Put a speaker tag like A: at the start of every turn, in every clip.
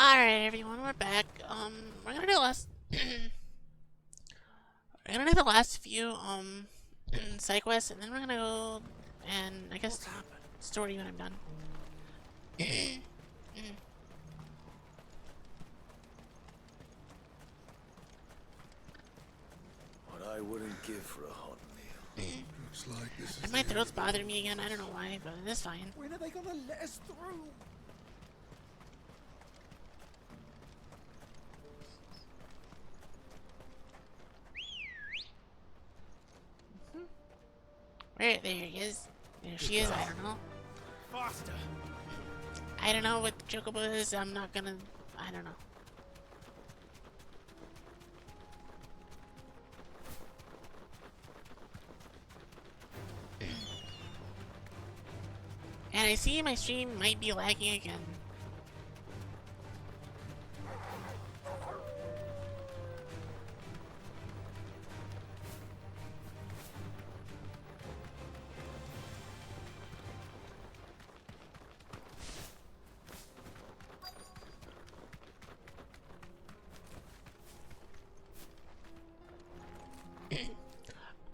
A: Alright, everyone, we're back. We're gonna do the last. We're gonna do the last few, side quests, and then we're gonna go and, I guess, story when I'm done.
B: What I wouldn't give for a hot meal.
C: Looks like this is
A: And my throat's bothering me again, I don't know why, but it's fine.
C: When are they gonna let us through?
A: Where? There he is. There she is, I don't know.
C: Faster!
A: I don't know what the chocobo is, I'm not gonna. I don't know. And I see my stream might be lagging again.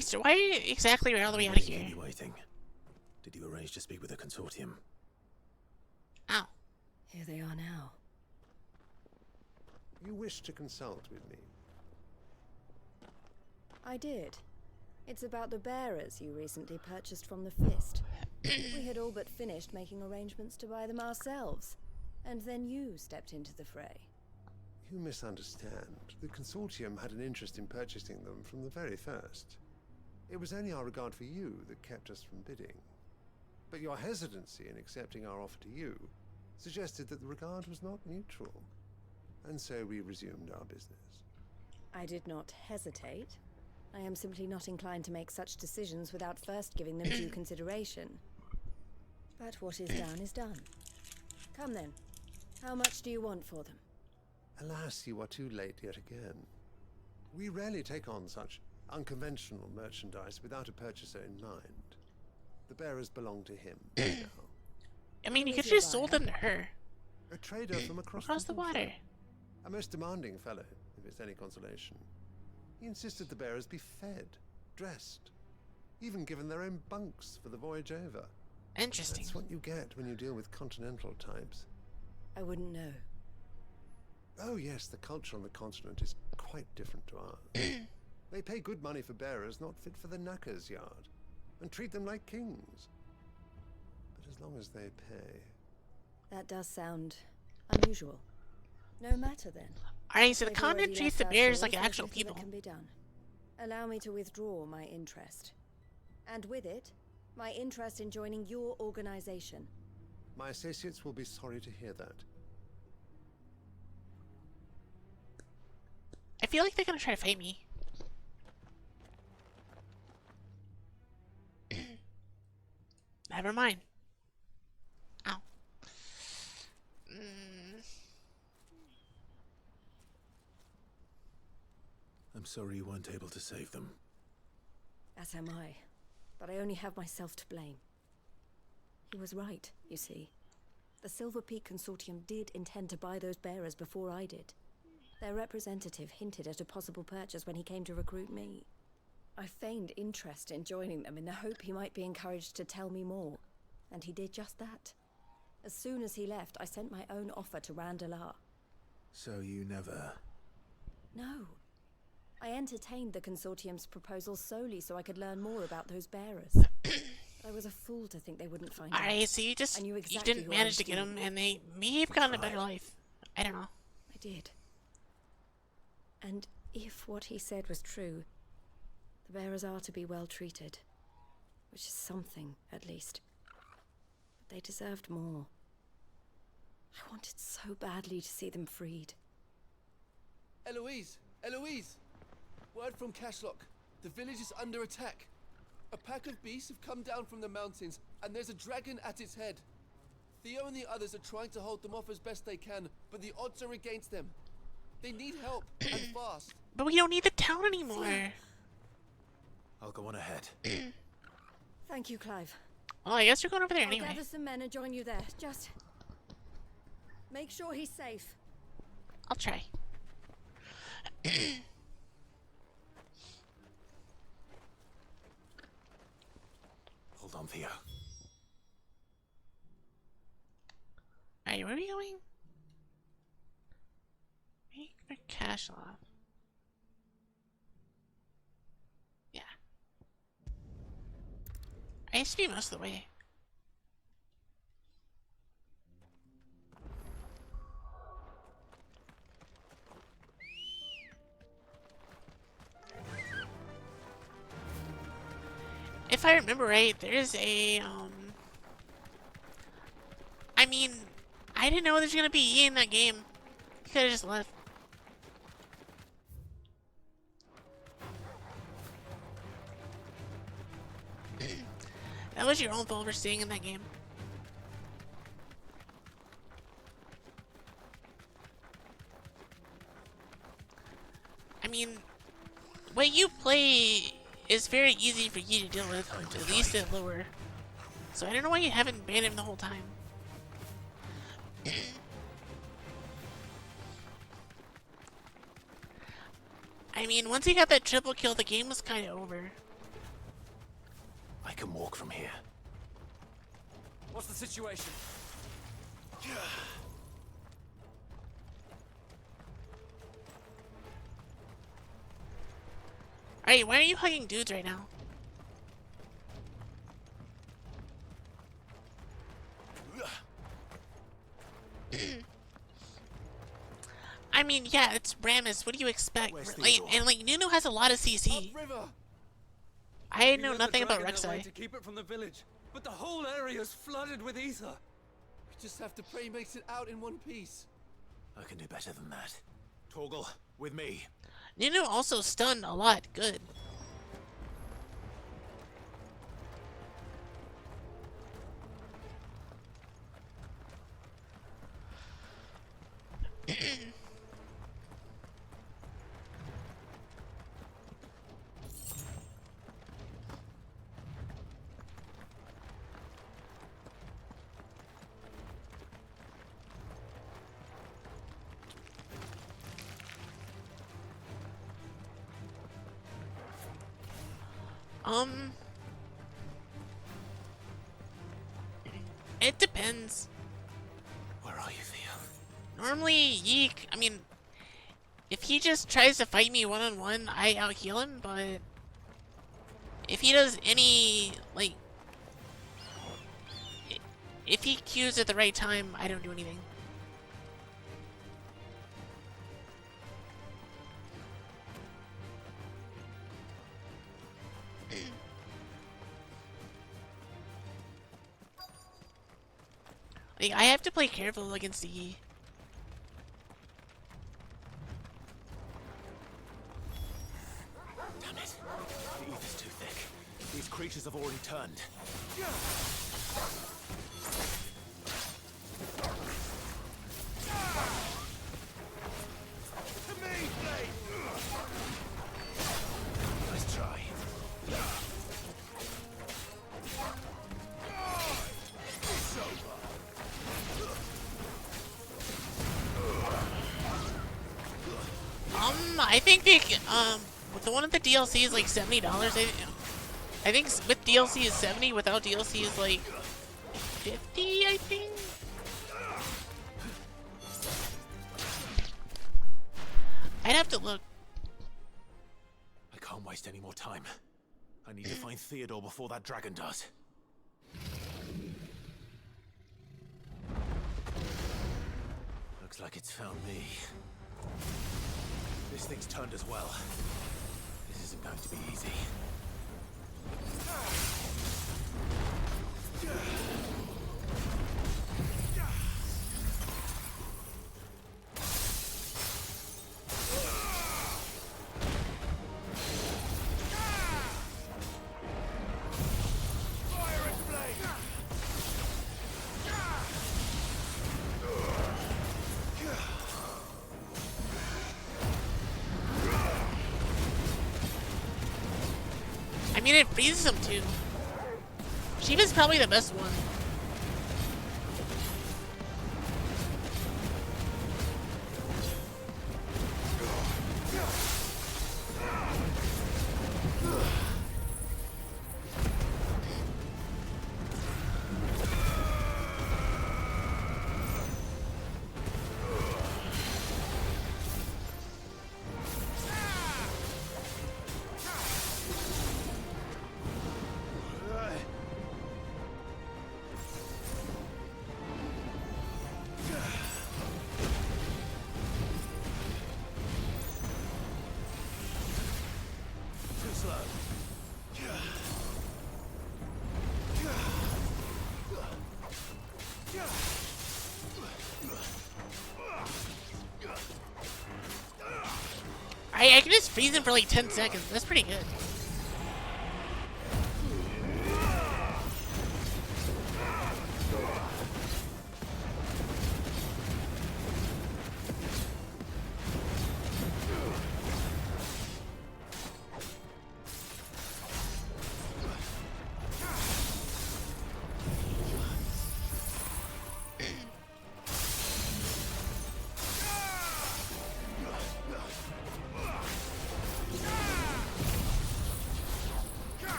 A: So why exactly are all the way out of here?
B: Keep you waiting. Did you arrange to speak with the consortium?
A: Ow.
D: Here they are now.
C: You wish to consult with me?
D: I did. It's about the bearers you recently purchased from the Fist. We had all but finished making arrangements to buy them ourselves. And then you stepped into the fray.
C: You misunderstand. The consortium had an interest in purchasing them from the very first. It was only our regard for you that kept us from bidding. But your hesitancy in accepting our offer to you suggested that the regard was not mutual. And so we resumed our business.
D: I did not hesitate. I am simply not inclined to make such decisions without first giving them due consideration. But what is done is done. Come then. How much do you want for them?
C: Alas, you are too late yet again. We rarely take on such unconventional merchandise without a purchaser in mind. The bearers belong to him now.
A: I mean, you
D: Who
A: could
D: is
A: have
D: your
A: just sold
D: buyer?
A: them to her.
C: A trader from across
A: The water.
C: A most demanding fellow, if it's any consolation. He insisted the bearers be fed, dressed, even given their own bunks for the voyage over.
A: Interesting.
C: That's what you get when you deal with continental types.
D: I wouldn't know.
C: Oh yes, the culture on the continent is quite different to ours. They pay good money for bearers not fit for the knacker's yard, and treat them like kings. But as long as they pay...
D: That does sound unusual. No matter then.
A: Alright, so the
D: They've
A: continent
D: already
A: treats
D: left
A: the
D: our
A: bears
D: shores,
A: like
D: there's
A: actual
D: little
A: people.
D: that can be done. Allow me to withdraw my interest. And with it, my interest in joining your organization.
C: My associates will be sorry to hear that.
A: I feel like they're gonna try to fight me. Never mind. Ow.
B: I'm sorry you weren't able to save them.
D: As am I. But I only have myself to blame. He was right, you see. The Silver Peak Consortium did intend to buy those bearers before I did. Their representative hinted at a possible purchase when he came to recruit me. I feigned interest in joining them in the hope he might be encouraged to tell me more. And he did just that. As soon as he left, I sent my own offer to Randalar.
B: So you never...
D: No. I entertained the Consortium's proposal solely so I could learn more about those bearers. I was a fool to think they wouldn't find out.
A: Alright, so you
D: I knew
A: you
D: exactly
A: didn't
D: who I
A: manage
D: was
A: to get
D: dealing
A: them, and they may have gotten a better life. I don't know.
D: I did. And if what he said was true, the bearers are to be well treated. Which is something, at least. But they deserved more. I wanted so badly to see them freed.
E: Eloise! Eloise! Word from Cashlock. The village is under attack. A pack of beasts have come down from the mountains, and there's a dragon at its head. Theo and the others are trying to hold them off as best they can, but the odds are against them. They need help, and fast.
A: But we don't need the town anymore.
B: I'll go on ahead.
D: Thank you, Clive.
A: Well, I guess you're going over there
D: I'll
A: anyway.
D: gather some men and join you there. Just... make sure he's safe.
A: I'll try.
B: Hold on, Theo.
A: Alright, where are we going? Make the cash off. Yeah. I used to be most of the way. If I remember right, there's a, I mean, I didn't know there's gonna be E in that game. You could've just left. That was your own fault for staying in that game. I mean, what you play is very easy for you to deal with, at least at lower. So I don't know why you haven't banned him the whole time. I mean, once he got that triple kill, the game was kind of over.
B: I can walk from here.
F: What's the situation?
A: Alright, why are you hugging dudes right now? I mean, yeah, it's Rammus. What do you expect?
B: Where's
A: Like,
B: Theodore?
A: and like, Nunu has a lot of CC.
E: Upriver!
A: I
F: We
A: know
F: led the
A: nothing about
F: dragon that way
A: Rek'Sai.
F: to keep it from the village, but the whole area's flooded with ether.
E: We just have to pray he makes it out in one piece.
B: I can do better than that. Torgal, with me.
A: Nunu also stunned a lot. Good. It depends.
B: Where are you, Theo?
A: Normally, Yeek, I mean, if he just tries to fight me one-on-one, I out-heal him, but if he does any, like, if he Qs at the right time, I don't do anything. Like, I have to play careful against the E.
B: Damn it. The ether's too thick. These creatures have already turned. Nice try.
A: I think they, with the one with the DLC is like $70. I think with DLC is 70, without DLC is like 50, I think? I'd have to look.
B: I can't waste any more time. I need to find Theodore before that dragon does. Looks like it's found me. This thing's turned as well. This isn't going to be easy.
A: I mean, it freezes him too. Shiva's probably the best one. I can just freeze him for like 10 seconds. That's pretty good.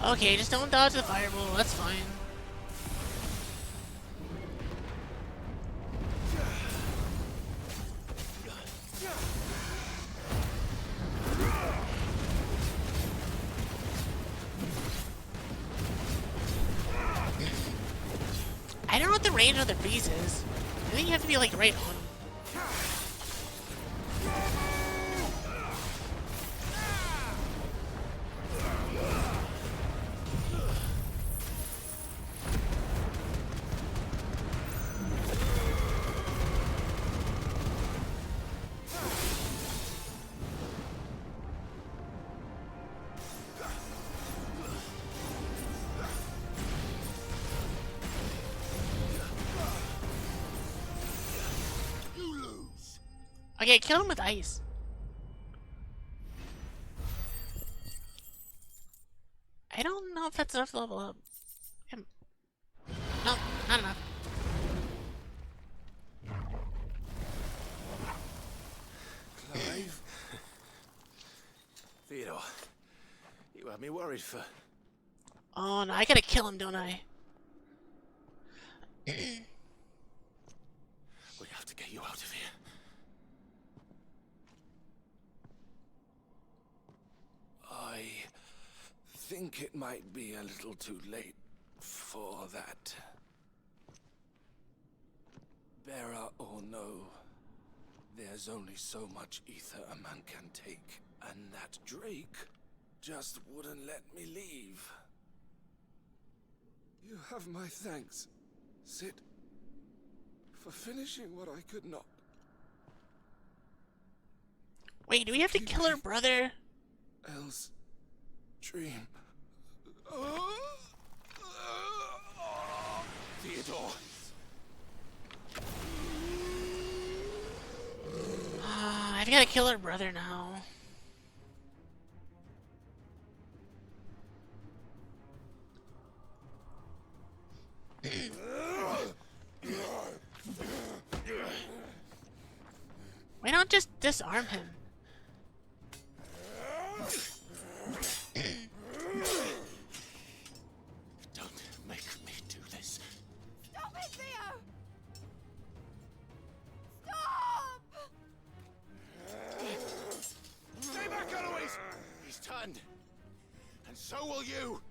A: Okay, just don't dodge the fireball, that's fine. I don't know what the range of the freeze is. I think you have to be like right on him. Okay, kill him with ice. I don't know if that's enough to level up. No, not enough.
B: Clive? Theodore, you had me worried for...
A: Oh no, I gotta kill him, don't I?
B: We have to get you out of here. I think it might be a little too late for that. Bearer or no, there's only so much ether a man can take, and that Drake just wouldn't let me leave. You have my thanks, Sid, for finishing what I could not.
A: Wait, do we have to kill her brother?
B: Else dream. Theodore.
A: I've gotta kill her brother now. Why not just disarm him?
B: Don't make me do this.
G: Stop it, Theo! Stop!
B: Stay back, Eloise! He's turned. And so will you.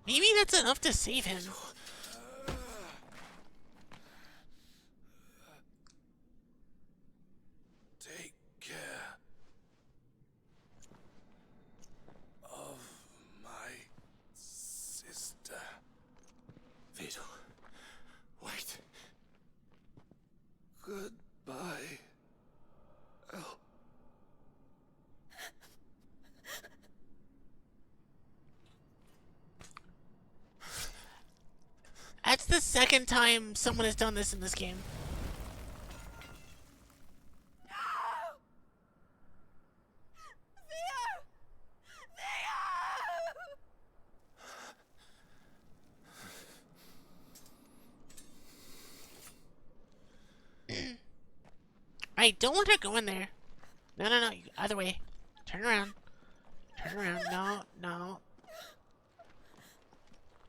A: Maybe that's enough to save him.
B: Take care of my sister. Theodore, wait. Goodbye. El.
A: That's the second time someone has done this in this game. Alright, don't let her go in there. No, no, no. Other way. Turn around. Turn around. No, no.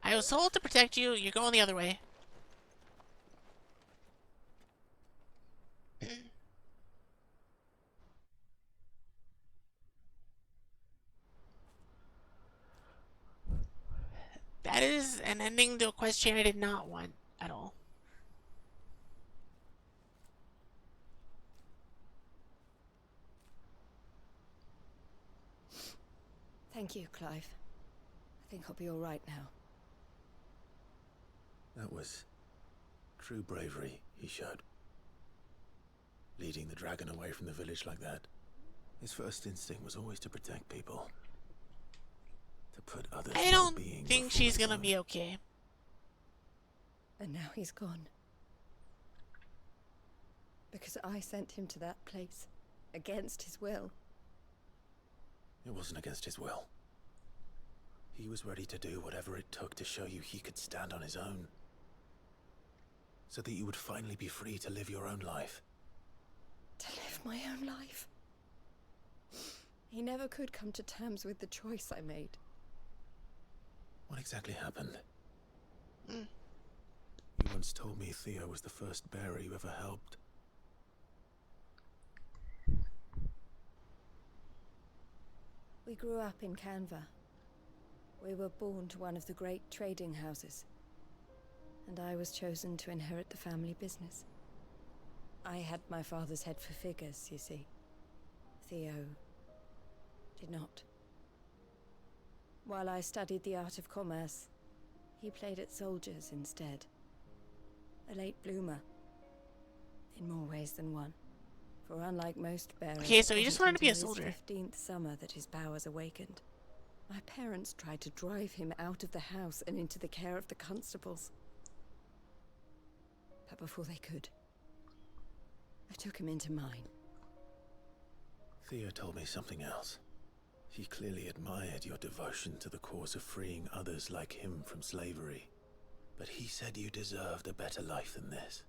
A: I was told to protect you. You're going the other way. That is an ending to a quest chain I did not want at all.
D: Thank you, Clive. I think I'll be all right now.
B: That was true bravery he showed. Leading the dragon away from the village like that. His first instinct was always to protect people. To put others'
A: I don't
B: well-being
A: think
B: before
A: she's
B: his
A: gonna
B: own.
A: be okay.
D: And now he's gone. Because I sent him to that place. Against his will.
B: It wasn't against his will. He was ready to do whatever it took to show you he could stand on his own. So that you would finally be free to live your own life.
D: To live my own life. He never could come to terms with the choice I made.
B: What exactly happened? You once told me Theo was the first bearer you ever helped.
D: We grew up in Canva. We were born to one of the great trading houses. And I was chosen to inherit the family business. I had my father's head for figures, you see. Theo did not. While I studied the art of commerce, he played at soldiers instead. A late bloomer. In more ways than one. For unlike most bearers,
A: Okay, so
D: it
A: he just
D: wasn't
A: wanted to be a
D: until his
A: soldier.
D: 15th summer that his powers awakened. My parents tried to drive him out of the house and into the care of the constables. But before they could, I took him into mine.
B: Theo told me something else. He clearly admired your devotion to the cause of freeing others like him from slavery. But he said you deserved a better life than this.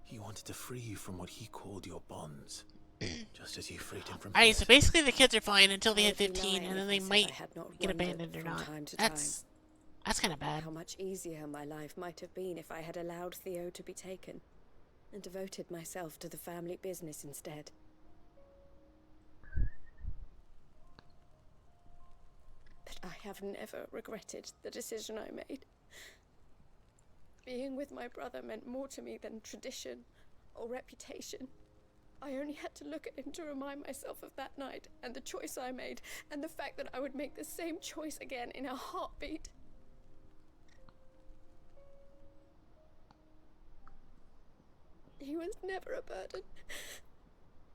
B: He wanted to free you from what he called your bonds. Just as you freed him from
A: Alright,
B: his.
A: so basically the kids are fine until they
D: I
A: hit
D: would be
A: 15,
D: lying
A: and then
D: if
A: they
D: I said
A: might
D: I had not
A: get
D: wondered
A: abandoned or
D: from
A: not.
D: time to
A: That's kind of bad.
D: How much easier my life might have been if I had allowed Theo to be taken, and devoted myself to the family business instead. But I have never regretted the decision I made. Being with my brother meant more to me than tradition or reputation. I only had to look at him to remind myself of that night, and the choice I made, and the fact that I would make the same choice again in a heartbeat. He was never a burden.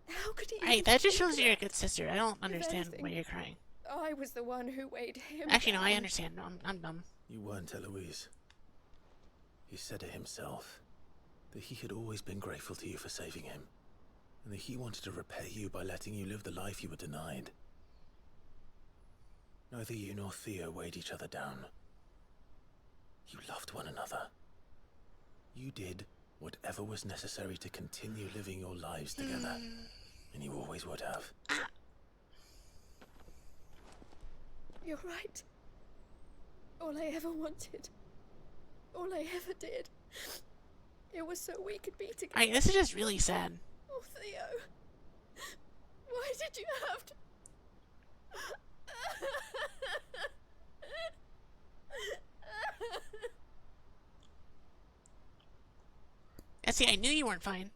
D: How could he?
A: Alright,
D: even
A: that just
D: think
A: shows you're a
D: that?
A: good sister. I don't understand why
D: anything,
A: you're crying.
D: I was the one who weighed him
A: Actually, no, I
D: down.
A: understand. No, I'm dumb.
B: You weren't, Eloise. He said it himself. That he had always been grateful to you for saving him. And that he wanted to repay you by letting you live the life you were denied. Neither you nor Theo weighed each other down. You loved one another. You did whatever was necessary to continue living your lives together. And you always would have.
D: You're right. All I ever wanted, all I ever did, it was so we could be together.
A: Alright, this is just really sad.
D: Oh, Theo. Why did you have to...
A: Yeah, see, I knew you weren't fine.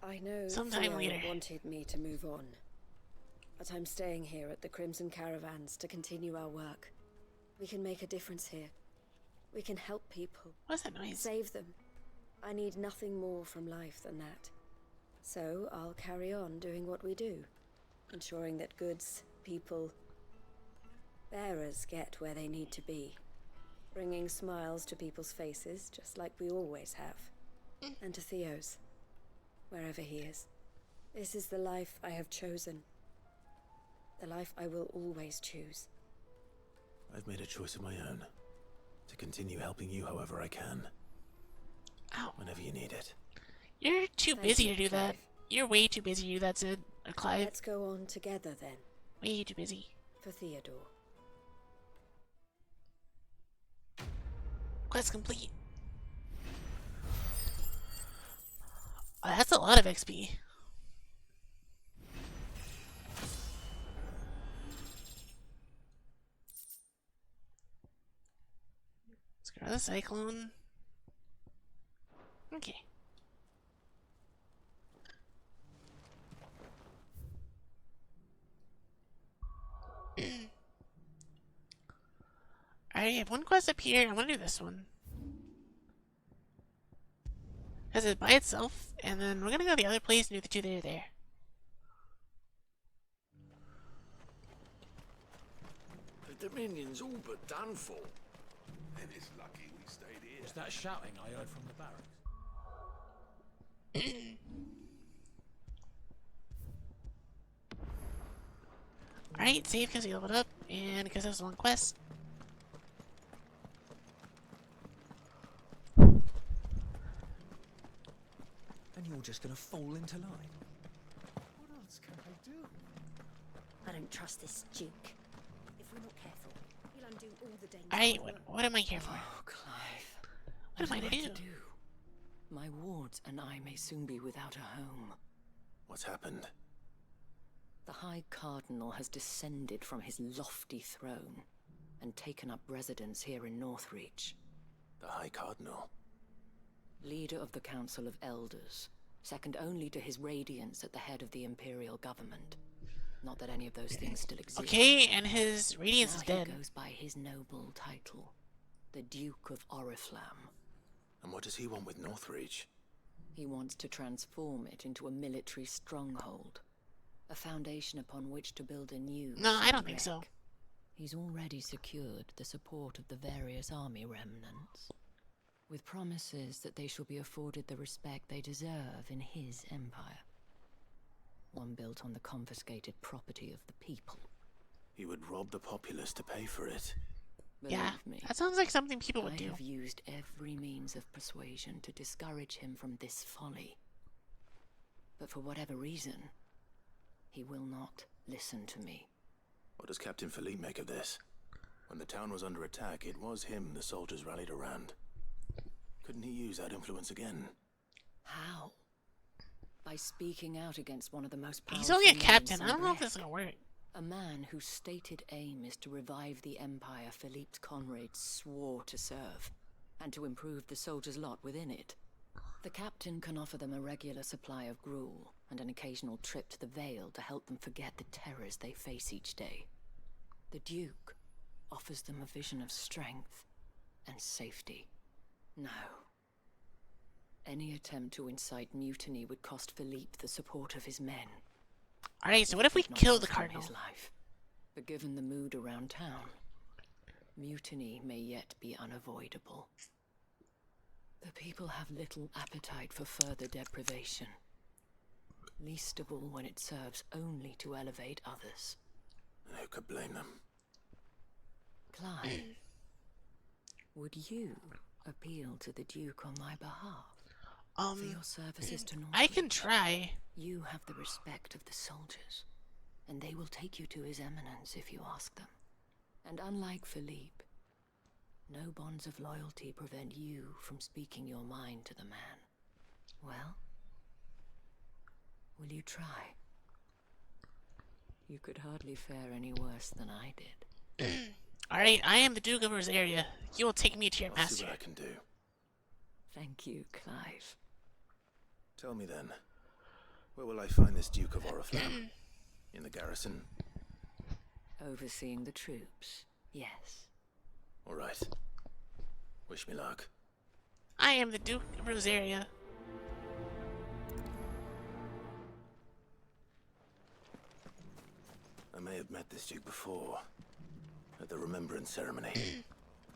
D: I know
A: Sometime
D: Theo
A: later.
D: wanted me to move on. But I'm staying here at the Crimson Caravans to continue our work. We can make a difference here. We can help people.
A: What's that noise?
D: Save them. I need nothing more from life than that. So I'll carry on doing what we do. Ensuring that goods, people, bearers get where they need to be. Bringing smiles to people's faces, just like we always have. And to Theo's. Wherever he is. This is the life I have chosen. The life I will always choose.
B: I've made a choice of my own. To continue helping you however I can.
A: Ow.
B: Whenever you need it.
A: You're too
D: Thank
A: busy
D: you,
A: to do that.
D: Clive.
A: You're way too busy to do that, Sid. Or Clive.
D: Let's go on together then,
A: Way too busy.
D: for Theodore.
A: Quest complete. Oh, that's a lot of XP. Let's go to the Cyclone. Okay. I have one quest up here. I want to do this one. Because it's by itself, and then we're going to go to the other place and do the two that are there.
B: The Dominion's all but done for.
H: Then it's lucky we stayed here.
F: Was that shouting I heard from the barracks?
A: Alright, save because we leveled up, and because there's one quest.
F: And you're just gonna fall into line.
C: What else can I do?
D: I don't trust this Duke. If we're not careful, he'll undo all the dangers.
A: Alright, what am I here for?
I: Oh, Clive.
A: What am I to do?
I: My wards and I may soon be without a home.
B: What's happened?
I: The High Cardinal has descended from his lofty throne and taken up residence here in Northreach.
B: The High Cardinal?
I: Leader of the Council of Elders, second only to his Radiance at the head of the Imperial government. Not that any of those things still exist.
A: Okay, and his Radiance
I: Now
A: is dead.
I: he goes by his noble title, the Duke of Oriflamme.
B: And what does he want with Northreach?
I: He wants to transform it into a military stronghold, a foundation upon which to build a new...
A: No, I don't think so.
I: Sunwreck. He's already secured the support of the various army remnants, with promises that they shall be afforded the respect they deserve in his empire. One built on the confiscated property of the people.
B: He would rob the populace to pay for it.
I: Believe
A: Yeah,
I: me,
A: that sounds like something people would
I: I
A: do.
I: have used every means of persuasion to discourage him from this folly. But for whatever reason, he will not listen to me.
B: What does Captain Philippe make of this? When the town was under attack, it was him the soldiers rallied around. Couldn't he use that influence again?
I: How? By speaking out against one of the most powerful
A: He's only a
I: men in
A: captain. I don't know if
I: Sunbreak.
A: this is gonna work.
I: A man whose stated aim is to revive the empire Philippe's comrades swore to serve, and to improve the soldiers' lot within it. The captain can offer them a regular supply of gruel, and an occasional trip to the Vale to help them forget the terrors they face each day. The Duke offers them a vision of strength and safety. No. Any attempt to incite mutiny would cost Philippe the support of his men.
A: Alright, so what if we
I: It would not
A: kill the
I: cost him
A: Cardinal?
I: his life. But given the mood around town, mutiny may yet be unavoidable. The people have little appetite for further deprivation, least of all when it serves only to elevate others.
B: And who could blame them?
I: Clive, would you appeal to the Duke on my behalf? For your services to Northreach?
A: I can try.
I: You have the respect of the soldiers, and they will take you to His Eminence if you ask them. And unlike Philippe, no bonds of loyalty prevent you from speaking your mind to the man. Well, will you try? You could hardly fare any worse than I did.
A: Alright, I am the Duke of Rosaria. You will take me to your
B: I'll see
A: master.
B: what I can do.
I: Thank you, Clive.
B: Tell me then, where will I find this Duke of Oriflamme? In the garrison?
I: Overseeing the troops, yes.
B: All right. Wish me luck.
A: I am the Duke of Rosaria.
B: I may have met this Duke before, at the Remembrance Ceremony.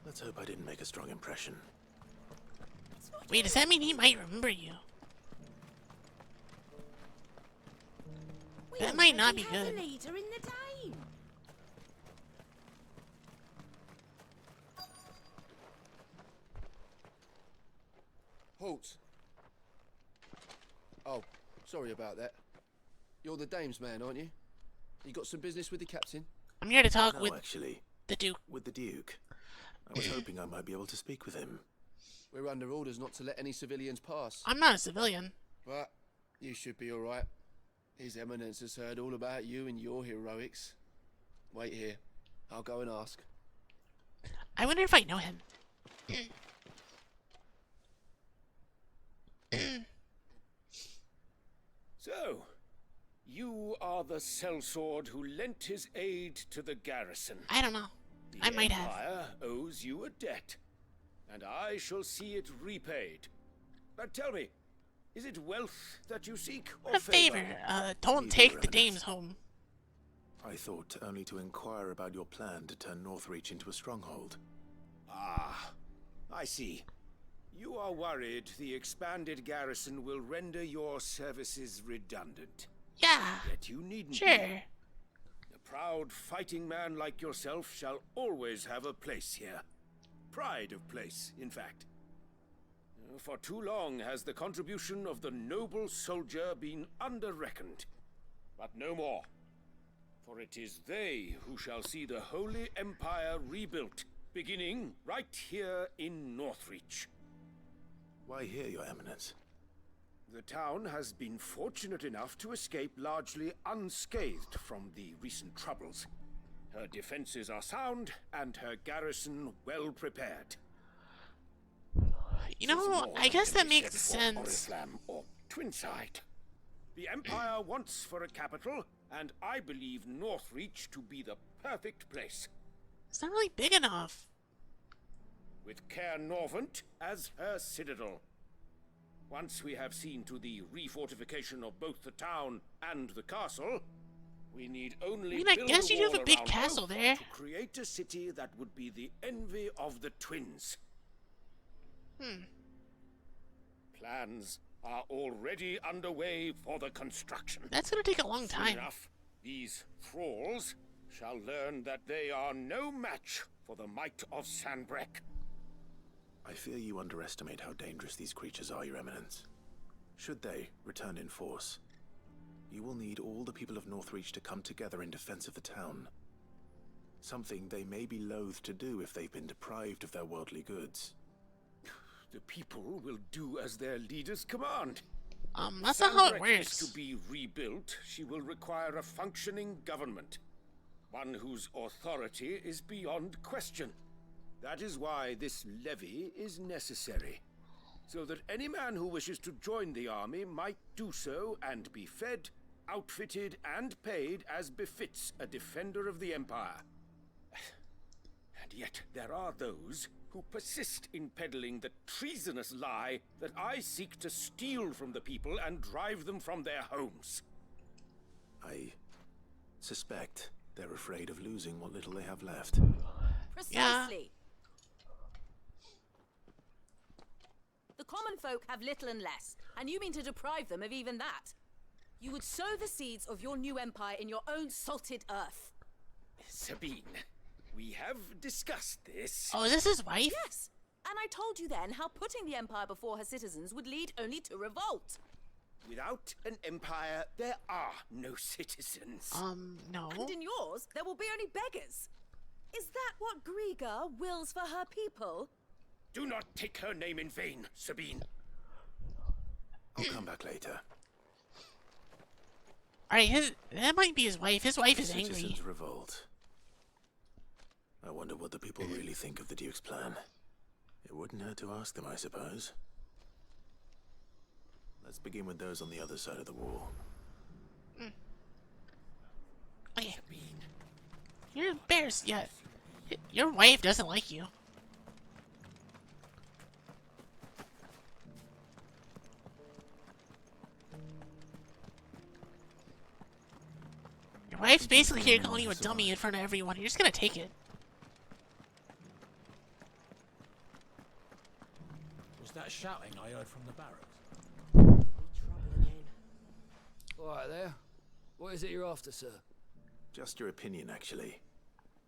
B: Let's hope I didn't make a strong impression.
A: Wait, does that mean he might remember you? That might not be good.
G: A leader in the Dane.
E: Halt! Oh, sorry about that. You're the dame's man, aren't you? You got some business with the captain?
A: I'm here to talk
B: No,
A: with
B: actually,
A: the Duke.
B: with the Duke. I was hoping I might be able to speak with him.
E: We're under orders not to let any civilians pass.
A: I'm not a civilian.
E: But you should be alright. His Eminence has heard all about you and your heroics. Wait here. I'll go and ask.
A: I wonder if I know him.
J: So, you are the sellsword who lent his aid to the garrison.
A: I don't know.
J: The
A: I might have.
J: Empire owes you a debt, and I shall see it repaid. But tell me, is it wealth that you seek, or
A: A favor. Don't
B: Neither,
A: take the
B: Eminence.
A: dames home.
B: I thought only to inquire about your plan to turn Northreach into a stronghold.
J: Ah, I see. You are worried the expanded garrison will render your services redundant.
A: Yeah.
J: Yet you needn't
A: Sure.
J: be. A proud fighting man like yourself shall always have a place here. Pride of place, in fact. For too long has the contribution of the noble soldier been under-reckoned. But no more. For it is they who shall see the Holy Empire rebuilt, beginning right here in Northreach.
B: Why here, Your Eminence?
J: The town has been fortunate enough to escape largely unscathed from the recent troubles. Her defenses are sound, and her garrison well prepared.
A: You know, I guess that makes sense.
J: Oriflamme or Twinside. The Empire wants for a capital, and I believe Northreach to be the perfect place.
A: It's not really big enough.
J: With Caer Norvent as her citadel. Once we have seen to the refortification of both the town and the castle, we need only
A: I mean, I
J: build
A: guess
J: a
A: you do have
J: wall
A: a big
J: around
A: castle
J: both
A: there.
J: to create a city that would be the envy of the twins. Plans are already underway for the construction.
A: That's gonna take a long
J: Soon
A: time.
J: enough, these thralls shall learn that they are no match for the might of Sanbreque.
B: I fear you underestimate how dangerous these creatures are, Your Eminence. Should they return in force, you will need all the people of Northreach to come together in defense of the town. Something they may be loath to do if they've been deprived of their worldly goods.
J: The people will do as their leaders command.
A: That's not how it
J: Sanbreque
A: works.
J: is to be rebuilt, she will require a functioning government. One whose authority is beyond question. That is why this levy is necessary. So that any man who wishes to join the army might do so and be fed, outfitted, and paid as befits a defender of the Empire. And yet there are those who persist in peddling the treasonous lie that I seek to steal from the people and drive them from their homes.
B: I suspect they're afraid of losing what little they have left.
G: Precisely. The common folk have little and less, and you mean to deprive them of even that. You would sow the seeds of your new empire in your own salted earth.
J: Sabine, we have discussed this.
A: Oh, is this his wife?
G: Yes, and I told you then how putting the empire before her citizens would lead only to revolt.
J: Without an empire, there are no citizens.
A: No.
G: And in yours, there will be only beggars. Is that what Griga wills for her people?
J: Do not take her name in vain, Sabine.
B: I'll come back later.
A: Alright, that might be his wife. His wife is angry.
B: Citizens revolt. I wonder what the people really think of the Duke's plan. It wouldn't hurt to ask them, I suppose. Let's begin with those on the other side of the wall.
A: Okay. You're embarrassed. Yeah. Your wife doesn't like you. Your wife's basically here calling you a dummy in front of everyone. You're just gonna take it.
K: Was that shouting I heard from the barracks?
E: All right there. What is it you're after, sir?
B: Just your opinion, actually.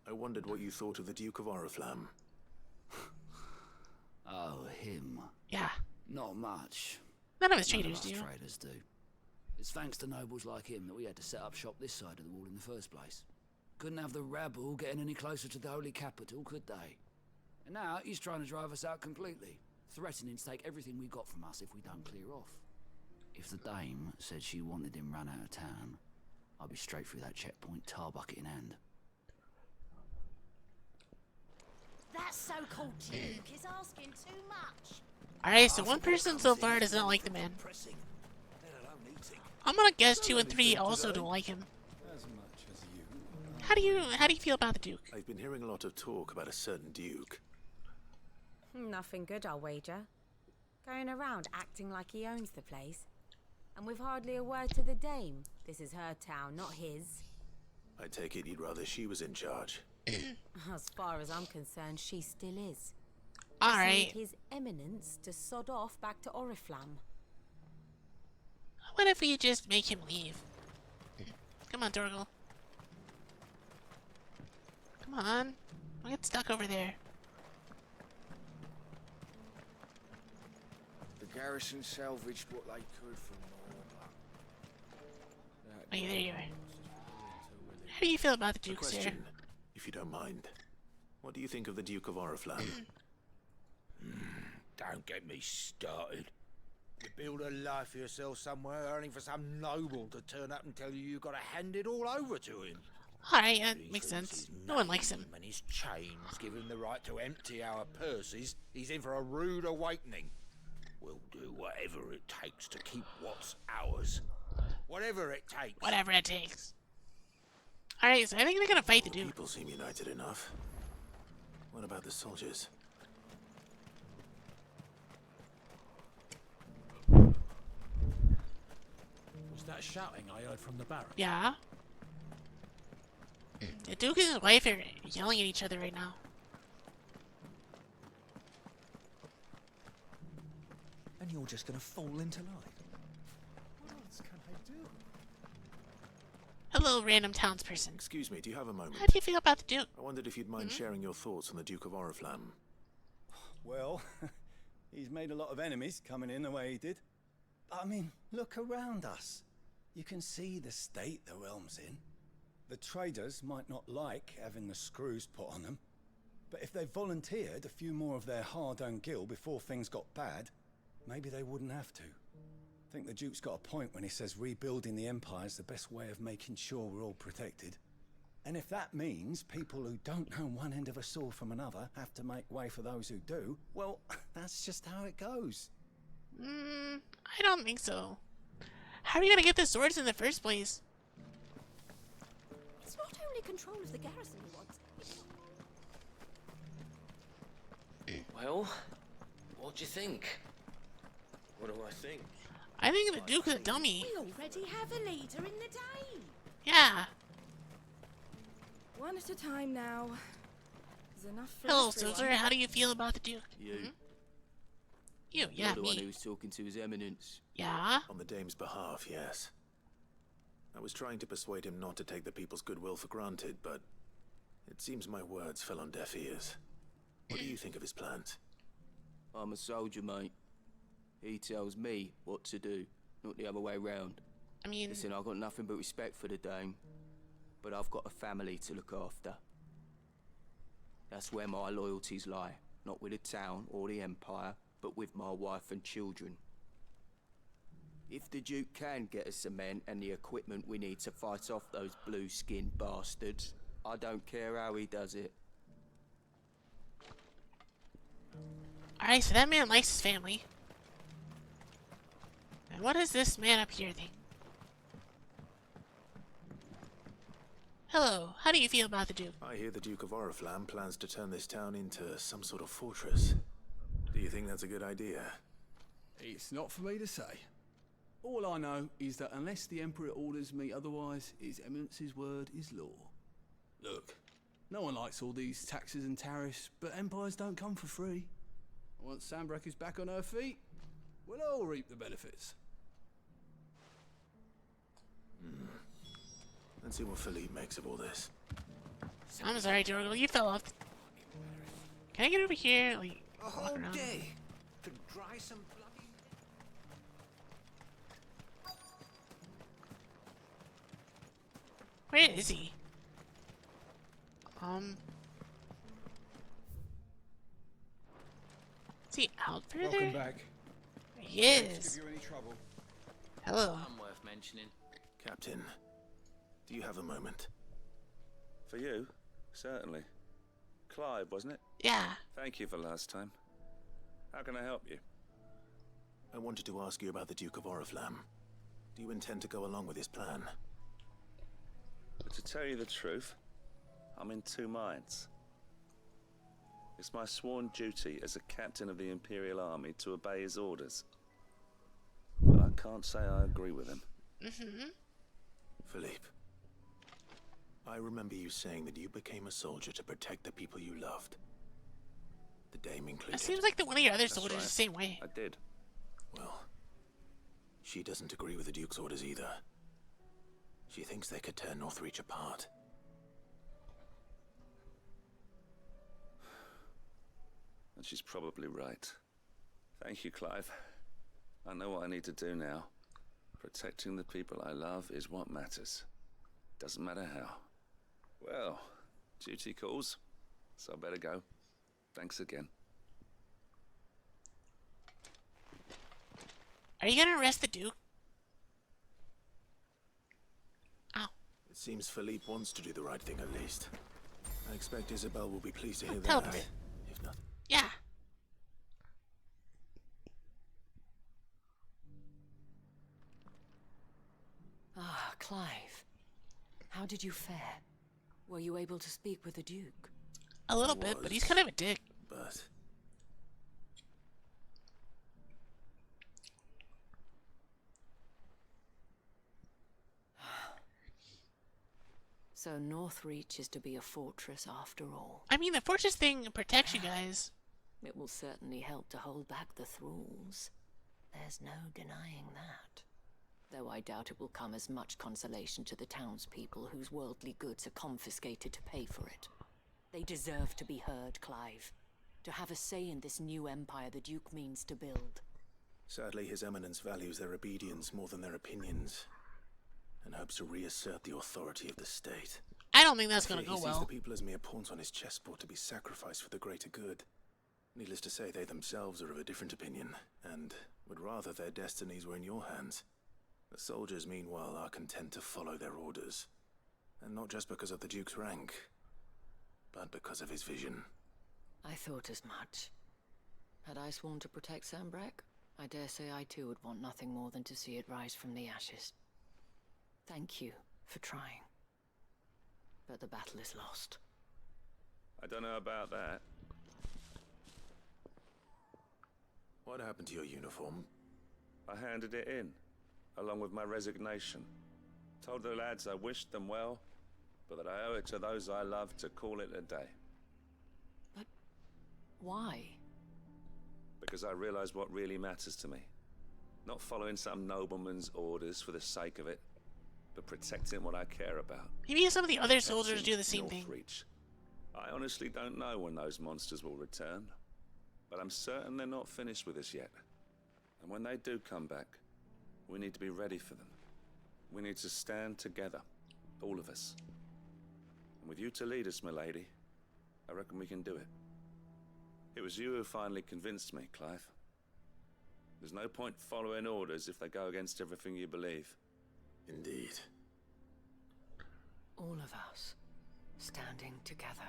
B: I wondered what you thought of the Duke of Oriflamme.
L: Oh, him.
A: Yeah.
L: Not much.
A: None of his
L: None
A: traders
L: of us
A: do.
L: traders do. It's thanks to nobles like him that we had to set up shop this side of the wall in the first place. Couldn't have the rabble getting any closer to the holy capital, could they? And now he's trying to drive us out completely, threatening to take everything we got from us if we don't clear off. If the dame said she wanted him run out of town, I'd be straight through that checkpoint, tar bucket in hand.
G: That so-called Duke is asking too much.
A: Alright, so one person so far does not like the man. I'm gonna guess 2 and 3 also don't like him. How do you feel about the Duke?
B: I've been hearing a lot of talk about a certain Duke.
M: Nothing good, I'll wager. Going around acting like he owns the place. And with hardly a word to the dame. This is her town, not his.
B: I take it you'd rather she was in charge.
M: As far as I'm concerned, she still is.
A: Alright.
M: His Eminence to sod off back to Oriflamme.
A: What if we just make him leave? Come on, Dorgal. Come on. Don't get stuck over there.
J: The garrison salvaged what they could from
A: Oh, yeah, there you are. How do you feel about the Duke, sir?
B: Question, if you don't mind. What do you think of the Duke of Oriflamme?
J: Don't get me started. You build a life for yourself somewhere, only for some noble to turn up and tell you got to hand it all over to him.
A: Alright, that makes sense. No one likes him.
J: And his chains give him the right to empty our purses. He's in for a rude awakening. We'll do whatever it takes to keep what's ours. Whatever it takes.
A: Whatever it takes. Alright, so I think they're gonna fight the Duke.
B: People seem united enough. What about the soldiers?
K: Was that shouting I heard from the barracks?
A: Yeah. The Duke and his wife are yelling at each other right now.
F: And you're just gonna fall into line.
C: What else can I do?
A: Hello, random townsperson.
B: Excuse me, do you have a moment?
A: How do you feel about the Duke?
B: I wondered if you'd mind sharing your thoughts on the Duke of Oriflamme.
N: Well, he's made a lot of enemies coming in the way he did. I mean, look around us. You can see the state the realm's in. The traders might not like having the screws put on them, but if they volunteered a few more of their hard-earned gil before things got bad, maybe they wouldn't have to. I think the Duke's got a point when he says rebuilding the Empire is the best way of making sure we're all protected. And if that means people who don't know one end of a sword from another have to make way for those who do, well, that's just how it goes.
A: I don't think so. How are you gonna get the swords in the first place?
D: It's not only control of the garrison he wants.
O: Well, what do you think?
J: What do I think?
A: I think the Duke is a dummy.
M: We already have a leader in the dame.
A: Yeah.
M: One at a time now. There's enough for
A: Hello,
M: everyone.
A: Silver. How do you feel about the Duke?
O: You.
A: You,
O: You're
A: yeah,
O: the one
A: me.
O: who was talking to His Eminence.
A: Yeah?
B: On the dame's behalf, yes. I was trying to persuade him not to take the people's goodwill for granted, but it seems my words fell on deaf ears. What do you think of his plans?
O: I'm a soldier, mate. He tells me what to do, not the other way round.
A: I mean...
O: Listen, I've got nothing but respect for the dame, but I've got a family to look after. That's where my loyalties lie, not with the town or the Empire, but with my wife and children. If the Duke can get us the men and the equipment we need to fight off those blue-skinned bastards, I don't care how he does it.
A: Alright, so that man likes his family. And what is this man up here thing? Hello, how do you feel about the Duke?
B: I hear the Duke of Oriflamme plans to turn this town into some sort of fortress. Do you think that's a good idea?
E: It's not for me to say. All I know is that unless the Emperor orders me otherwise, His Eminence's word is law. Look, no one likes all these taxes and tariffs, but empires don't come for free. Once Sanbreque is back on her feet, we'll all reap the benefits.
B: Let's see what Philippe makes of all this.
A: I'm sorry, Jorgo, you fell off. Can I get over here? Like,
J: A
A: walk
J: whole
A: around?
J: day to dry some bloody...
A: Where is he? Is he out further?
P: Welcome back.
A: He
P: Sorry to
A: is.
P: give you any trouble.
A: Hello.
F: Worth mentioning.
B: Captain, do you have a moment?
H: For you? Certainly. Clive, wasn't it?
A: Yeah.
H: Thank you for last time. How can I help you?
B: I wanted to ask you about the Duke of Oriflamme. Do you intend to go along with his plan?
H: But to tell you the truth, I'm in two minds. It's my sworn duty as a captain of the Imperial Army to obey his orders. But I can't say I agree with him.
B: Philippe, I remember you saying that you became a soldier to protect the people you loved. The Dame included.
A: It seems like the one of your other
H: That's
A: soldiers
H: right.
A: the same way.
H: I did.
B: Well, she doesn't agree with the Duke's orders either. She thinks they could tear Northreach apart.
H: And she's probably right. Thank you, Clive. I know what I need to do now. Protecting the people I love is what matters. Doesn't matter how. Well, duty calls, so I better go. Thanks again.
A: Are you gonna arrest the Duke? Ow.
B: It seems Philippe wants to do the right thing at least. I expect Isabel will be pleased to hear
A: Tell
B: that.
A: him.
B: If not,
A: Yeah.
I: Ah, Clive. How did you fare? Were you able to speak with the Duke?
A: A little bit, but he's kind of a dick.
B: but
I: So Northreach is to be a fortress after all.
A: I mean, the fortress thing protects you guys.
I: It will certainly help to hold back the thralls. There's no denying that. Though I doubt it will come as much consolation to the townspeople whose worldly goods are confiscated to pay for it. They deserve to be heard, Clive. To have a say in this new empire the Duke means to build.
B: sadly His Eminence values their obedience more than their opinions, and hopes to reassert the authority of the state.
A: I don't think that's
B: I fear
A: gonna go
B: he sees
A: well.
B: the people as mere pawns on his chessboard to be sacrificed for the greater good. Needless to say, they themselves are of a different opinion, and would rather their destinies were in your hands. The soldiers, meanwhile, are content to follow their orders. And not just because of the Duke's rank, but because of his vision.
I: I thought as much. Had I sworn to protect Sambrack, I dare say I too would want nothing more than to see it rise from the ashes. Thank you for trying. But the battle is lost.
H: I don't know about that.
B: What happened to your uniform?
H: I handed it in, along with my resignation. Told the lads I wished them well, but that I owe it to those I love to call it a day.
I: Why?
H: Because I realize what really matters to me. Not following some nobleman's orders for the sake of it, but protecting what I care about.
A: Maybe some of the other soldiers do the same thing.
H: Northreach. I honestly don't know when those monsters will return, but I'm certain they're not finished with us yet. And when they do come back, we need to be ready for them. We need to stand together, all of us. And with you to lead us, milady, I reckon we can do it. It was you who finally convinced me, Clive. There's no point following orders if they go against everything you believe.
B: Indeed.
I: All of us, standing together.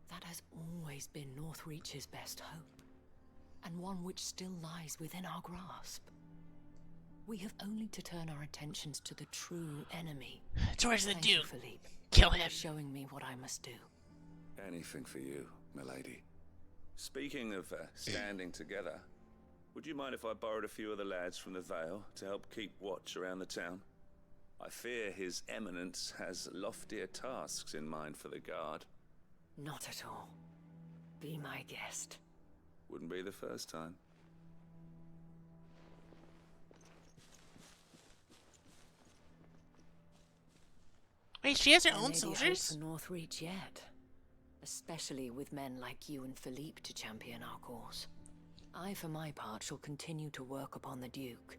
I: That has always been Northreach's best hope, and one which still lies within our grasp. We have only to turn our attentions to the true enemy.
A: Towards the
I: Thank you,
A: Duke.
I: Philippe.
A: Kill him.
I: For showing me what I must do.
H: Anything for you, milady. Speaking of standing together, would you mind if I borrowed a few of the lads from the Vale to help keep watch around the town? I fear His Eminence has loftier tasks in mind for the guard.
I: Not at all. Be my guest.
H: Wouldn't be the first time.
A: Wait, she has her
I: There
A: own
I: may be hope
A: soldiers?
I: for Northreach yet. Especially with men like you and Philippe to champion our cause. I, for my part, shall continue to work upon the Duke,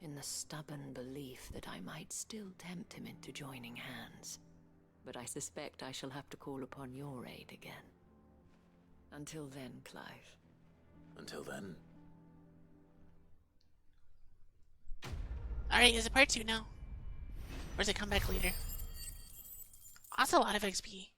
I: in the stubborn belief that I might still tempt him into joining hands. But I suspect I shall have to call upon your aid again. Until then, Clive.
B: Until then.
A: Alright, is it part 2 now? Or does it come back later? That's a lot of XP.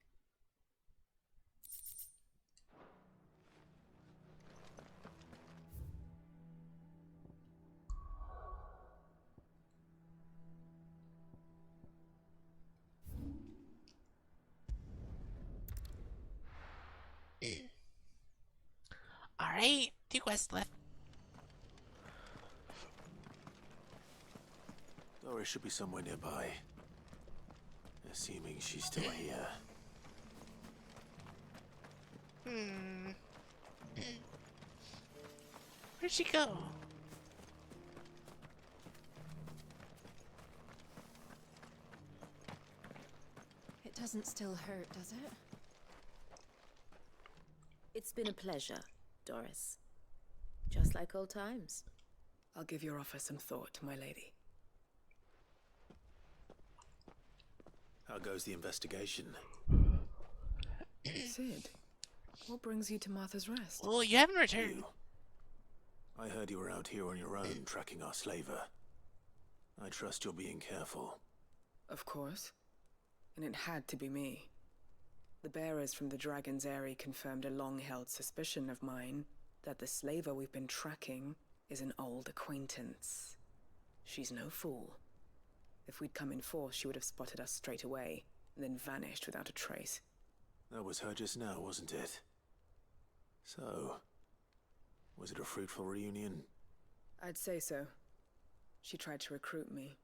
A: Alright, 2 quests left.
B: Doris should be somewhere nearby. Assuming she's still here.
A: Where'd she go?
D: It doesn't still hurt, does it?
P: It's been a pleasure, Doris. Just like old times.
Q: I'll give your offer some thought, my lady.
B: How goes the investigation?
Q: Sid, what brings you to Martha's Rest?
A: Well, you haven't returned.
B: You. I heard you were out here on your own, tracking our slaver. I trust you're being careful.
Q: Of course. And it had to be me. The bearers from the Dragon's Eyrie confirmed a long-held suspicion of mine that the slaver we've been tracking is an old acquaintance. She's no fool. If we'd come in force, she would have spotted us straight away, and then vanished without a trace.
B: That was her just now, wasn't it? So, was it a fruitful reunion?
Q: I'd say so. She tried to recruit me.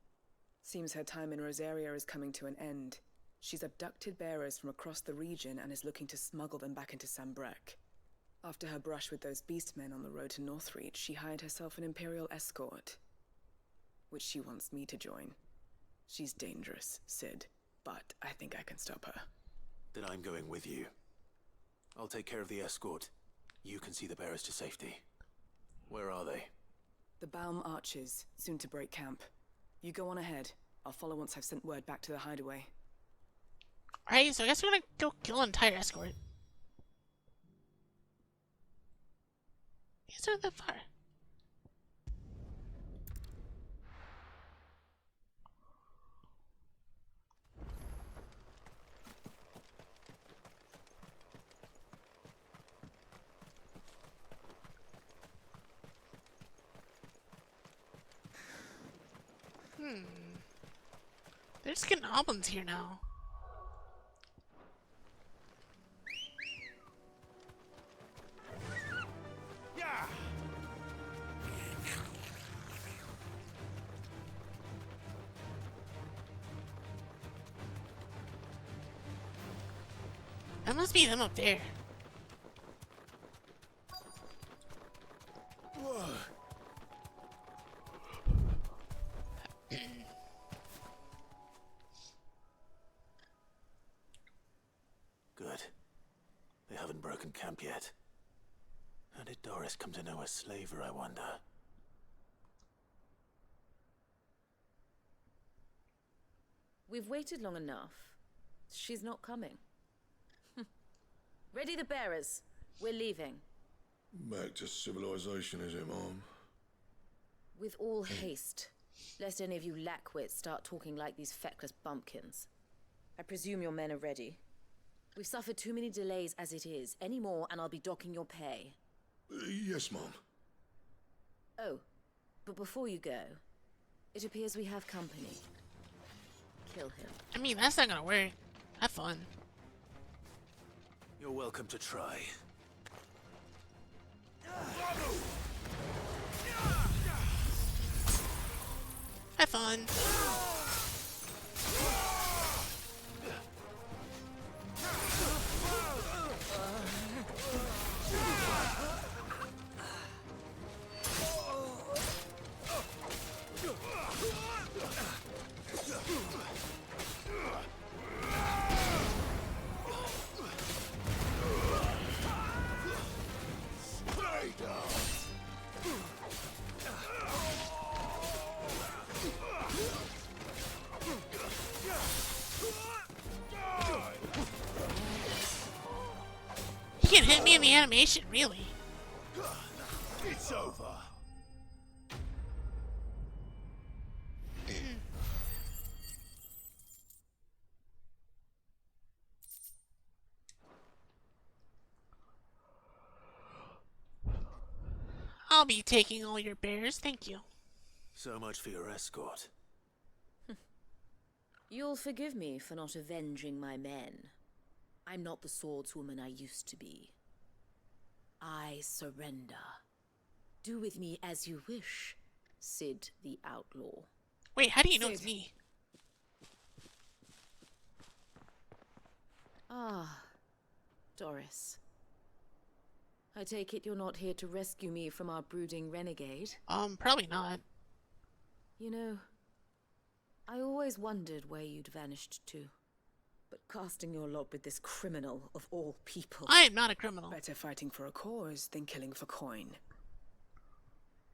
Q: Seems her time in Rosaria is coming to an end. She's abducted bearers from across the region and is looking to smuggle them back into Sambrek. After her brush with those beastmen on the road to Northreach, she hired herself an Imperial escort, which she wants me to join. She's dangerous, Sid, but I think I can stop her.
B: Then I'm going with you. I'll take care of the escort. You can see the bearers to safety. Where are they?
Q: The Baum Archers, soon to break camp. You go on ahead. I'll follow once I've sent word back to the hideaway.
A: Alright, so I guess we're gonna go kill an entire escort. It's not that far. There's goblins here now. That must be them up there.
B: Good. They haven't broken camp yet. How did Doris come to know a slaver, I wonder?
P: We've waited long enough. She's not coming. Ready the bearers. We're leaving.
R: Back to civilization, is it, Mom?
P: With all haste, lest any of you lackwits start talking like these feckless bumpkins. I presume your men are ready. We've suffered too many delays as it is. Any more and I'll be docking your pay.
R: Yes, Mom.
P: Oh, but before you go, it appears we have company. Kill him.
A: I mean, that's not gonna work. Have fun.
B: You're welcome to try.
A: Have fun. He can hit me in the animation, really.
R: It's over.
A: I'll be taking all your bears, thank you.
B: So much for your escort.
P: You'll forgive me for not avenging my men. I'm not the swordswoman I used to be. I surrender. Do with me as you wish, Cid the Outlaw.
A: Wait, how do you know it's me?
P: Ah, Doris. I take it you're not here to rescue me from our brooding renegade?
A: Probably not.
P: You know, I always wondered where you'd vanished to. But casting your lot with this criminal of all people...
A: I am not a criminal.
Q: Better fighting for a cause than killing for coin.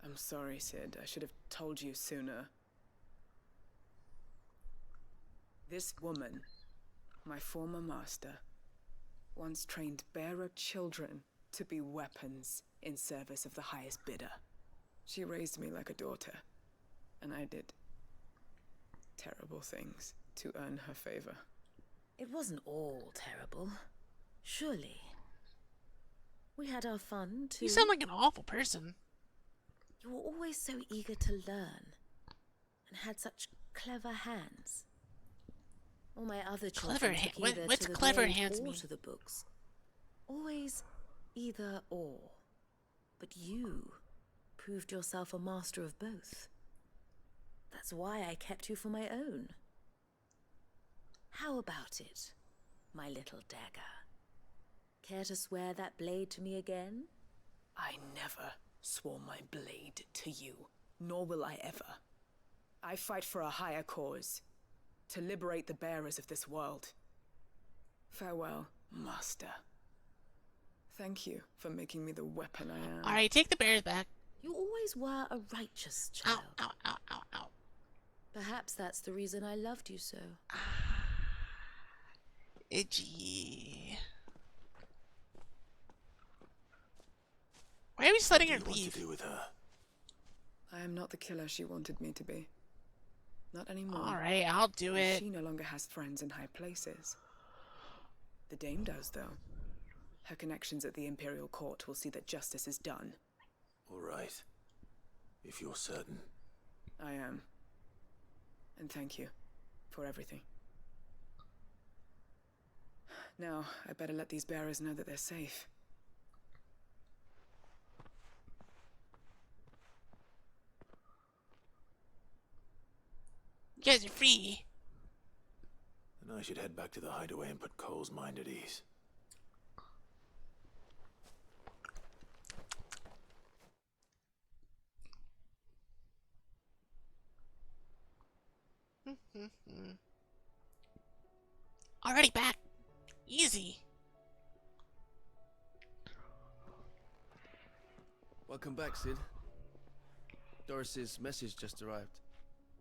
Q: I'm sorry, Cid. I should have told you sooner. This woman, my former master, once trained bearer children to be weapons in service of the highest bidder. She raised me like a daughter, and I did terrible things to earn her favor.
P: It wasn't all terrible, surely. We had our fun, too.
A: You sound like an awful person.
P: You were always so eager to learn, and had such clever hands. All my other children
A: Clever
P: took either
A: what's
P: to the
A: clever
P: blade
A: hands
P: or
A: mean?
P: to the books. Always either or. But you proved yourself a master of both. That's why I kept you for my own. How about it, my little dagger? Care to swear that blade to me again?
Q: I never swore my blade to you, nor will I ever. I fight for a higher cause, to liberate the bearers of this world. Farewell, Master. Thank you for making me the weapon I am.
A: Alright, take the bears back.
P: You always were a righteous child.
A: Ow, ow, ow, ow, ow.
P: Perhaps that's the reason I loved you so.
A: Itchy. Why are we just letting her
B: What do you
A: leave?
B: want to do with her?
Q: I am not the killer she wanted me to be. Not anymore.
A: Alright, I'll do it.
Q: She no longer has friends in high places. The Dame does, though. Her connections at the Imperial Court will see that justice is done.
B: All right. If you're certain.
Q: I am. And thank you for everything. Now, I better let these bearers know that they're safe.
A: You guys are free.
B: Then I should head back to the hideaway and put Cole's mind at ease.
A: Already back. Easy.
E: Welcome back, Cid. Doris's message just arrived.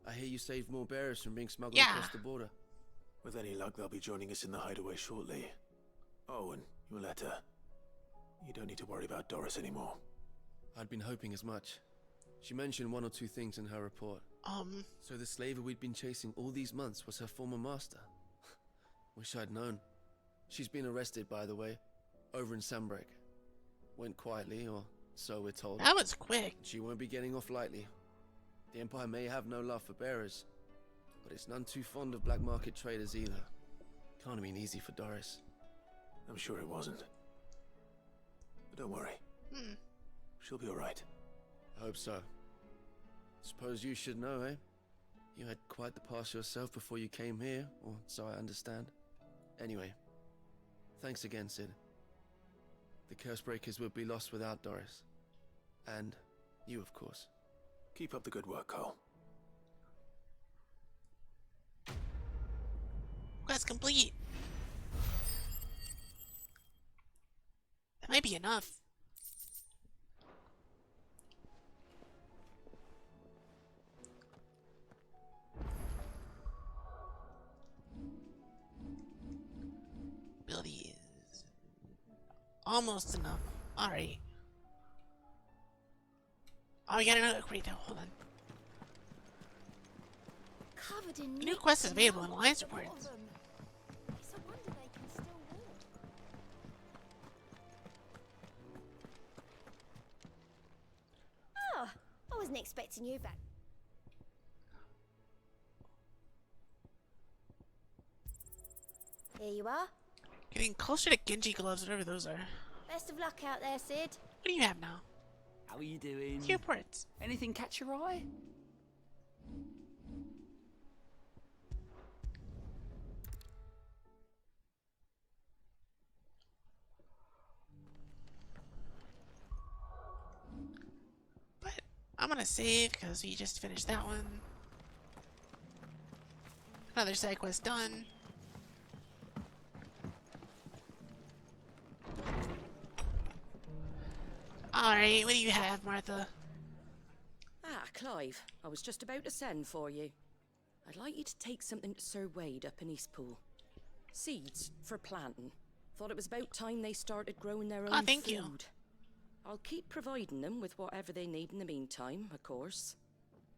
E: I hear you saved more bearers from being smuggled across the border.
B: With any luck, they'll be joining us in the hideaway shortly. Oh, and your letter. You don't need to worry about Doris anymore.
E: I'd been hoping as much. She mentioned one or two things in her report. So the slaver we'd been chasing all these months was her former master. Wish I'd known. She's been arrested, by the way, over in Sanbreque. Went quietly, or so we're told.
A: That was quick.
E: She won't be getting off lightly. The Empire may have no love for bearers, but it's none too fond of black market traders either. Can't have been easy for Doris.
B: I'm sure it wasn't. But don't worry. She'll be alright.
E: I hope so. Suppose you should know, eh? You had quite the past yourself before you came here, or so I understand. Anyway, thanks again, Cid. The Cursebreakers would be lost without Doris. And you, of course.
B: Keep up the good work, Cole.
A: Quest complete. That might be enough. Ability is almost enough. Alright. Oh, we got another upgrade though. Hold on.
S: Covered in
A: New quest is available in Alliance reports.
S: It's a wonder they can still walk. wasn't expecting you back. Here you are.
A: Getting closer to Genji gloves, whatever those are.
S: Best of luck out there, Sid.
A: What do you have now?
F: How are you doing?
A: Q-ports.
F: Anything catch your eye?
A: But I'm gonna save because we just finished that one. Another side quest done. Alright, what do you have, Martha?
I: Ah, Clive. I was just about to send for you. I'd like you to take something to Sir Wade up in Eastpool. Seeds for planting. Thought it was about time they started growing their own
A: thank
I: food.
A: you.
I: I'll keep providing them with whatever they need in the meantime, of course.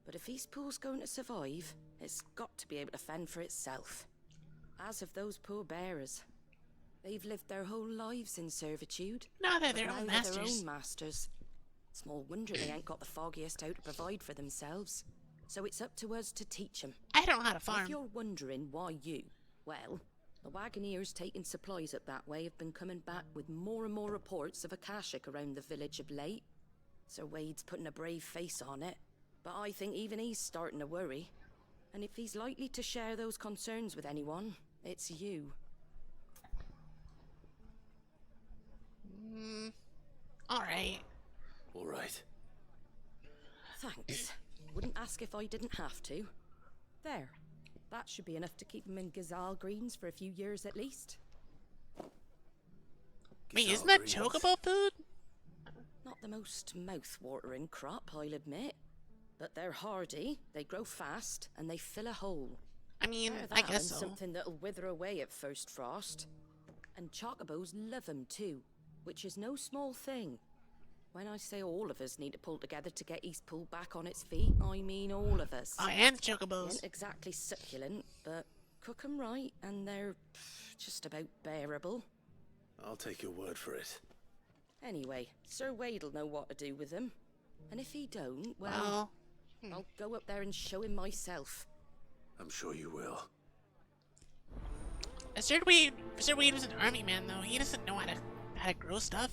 I: But if Eastpool's going to survive, it's got to be able to fend for itself. As of those poor bearers. They've lived their whole lives in servitude.
A: No, they're
I: but
A: their
I: now
A: own
I: they're
A: masters.
I: their own masters. Small wonder they ain't got the foggiest how to provide for themselves. So it's up to us to teach them.
A: I don't know how to farm.
I: If you're wondering why you, well, the Wagoneers taking supplies up that way have been coming back with more and more reports of Akashic around the village of late. Sir Wade's putting a brave face on it, but I think even he's starting to worry. And if he's likely to share those concerns with anyone, it's you.
A: Alright.
B: Alright.
I: Thanks. Wouldn't ask if I didn't have to. There. That should be enough to keep him in Gazal Greens for a few years at least.
A: Wait, isn't that chocobo food?
I: Not the most mouth-watering crop, I'll admit. But they're hardy, they grow fast, and they fill a hole.
A: I mean,
I: Better
A: I
I: that
A: guess
I: than
A: so.
I: something that'll wither away at first frost. And chocobos love 'em too, which is no small thing. When I say all of us need to pull together to get Eastpool back on its feet, I mean all of us.
A: Oh, and
I: They
A: chocobos.
I: ain't exactly succulent, but cook 'em right, and they're just about bearable.
B: I'll take your word for it.
I: Anyway, Sir Wade'll know what to do with them. And if he don't, well, I'll go up there and show him myself.
B: I'm sure you will.
A: Sir Wade was an army man, though. He doesn't know how to grow stuff.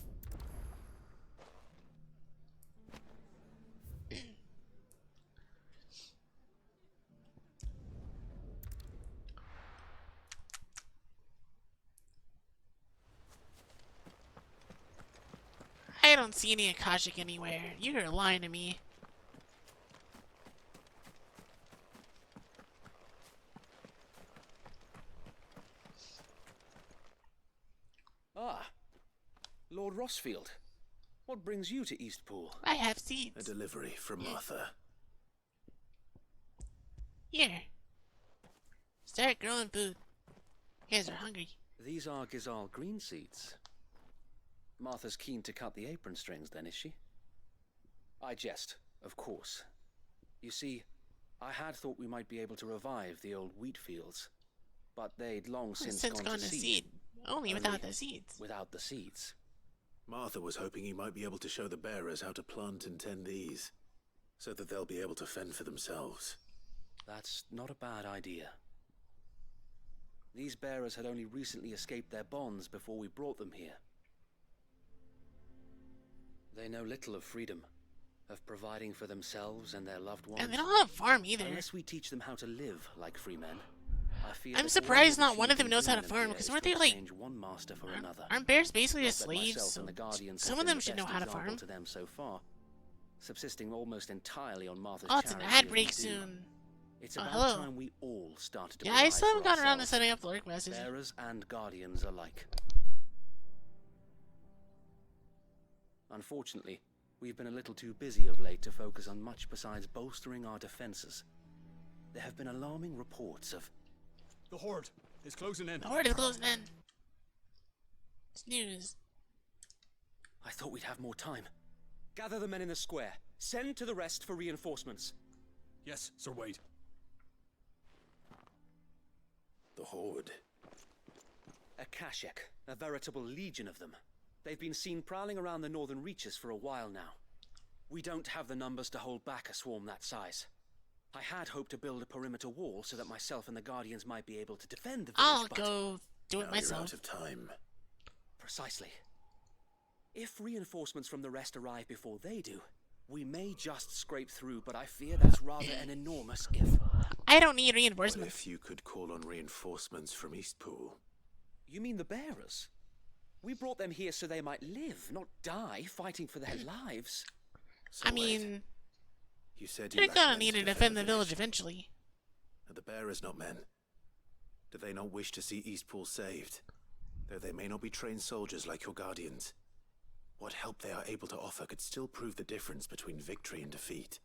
A: I don't see any Akashic anywhere. You're lying to me.
J: Ah, Lord Rossfield. What brings you to Eastpool?
A: I have seeds.
B: A delivery from Martha.
A: Here. Start growing food. You guys are hungry.
J: These are Gazal green seeds. Martha's keen to cut the apron strings, then, is she? I jest, of course. You see, I had thought we might be able to revive the old wheat fields, but they'd long since gone to seed.
A: Only without the seeds.
J: Without the seeds.
B: Martha was hoping he might be able to show the bearers how to plant and tend these, so that they'll be able to fend for themselves.
J: That's not a bad idea. These bearers had only recently escaped their bonds before we brought them here. They know little of freedom, of providing for themselves and their loved ones.
A: And they don't have a farm either.
J: Unless we teach them how to live like free men, I fear
A: I'm
J: that
A: surprised
J: all
A: not one of them knows how to
J: bringing
A: farm,
J: here
A: because
J: is
A: weren't
J: to
A: they like...
J: exchange one master for another.
A: Aren't bears basically
J: Not
A: just
J: that
A: slaves?
J: myself
A: So
J: and the Guardians
A: some
J: have
A: of
J: been
A: them
J: the
A: should know
J: best
A: how to
J: example
A: farm.
J: to them so far, subsisting almost entirely on Martha's
A: Oh, it's an
J: charity
A: ad
J: as
A: break
J: we do.
A: soon.
J: It's
A: Oh,
J: about
A: hello.
J: time we all started to
A: Yeah, I
J: provide
A: still haven't
J: for
A: gotten around to
J: ourselves,
A: setting up the lurk message.
J: bearers and guardians alike. Unfortunately, we've been a little too busy of late to focus on much besides bolstering our defenses. There have been alarming reports of...
F: The Horde is closing in.
A: The Horde is closing in. It's news.
J: I thought we'd have more time.
T: Gather the men in the square. Send to the rest for reinforcements.
F: Yes, Sir Wade.
B: The Horde.
T: Akashic, a veritable legion of them. They've been seen prowling around the northern reaches for a while now. We don't have the numbers to hold back a swarm that size. I had hoped to build a perimeter wall so that myself and the Guardians might be able to defend the village,
A: I'll
T: but...
A: go do it
B: Now
A: myself.
B: you're out of time.
T: Precisely. If reinforcements from the rest arrive before they do, we may just scrape through, but I fear that's rather an enormous if.
A: I don't need
B: What
A: reinforcements.
B: if you could call on reinforcements from Eastpool?
T: You mean the bearers? We brought them here so they might live, not die fighting for their lives.
B: So
A: I
B: wait.
A: mean,
B: You said
A: they're
B: you lacked
A: gonna
B: men
A: need to
B: defend
A: defend the village eventually.
B: Are the bearers not men? Do they not wish to see Eastpool saved? Though they may not be trained soldiers like your Guardians. What help they are able to offer could still prove the difference between victory and defeat.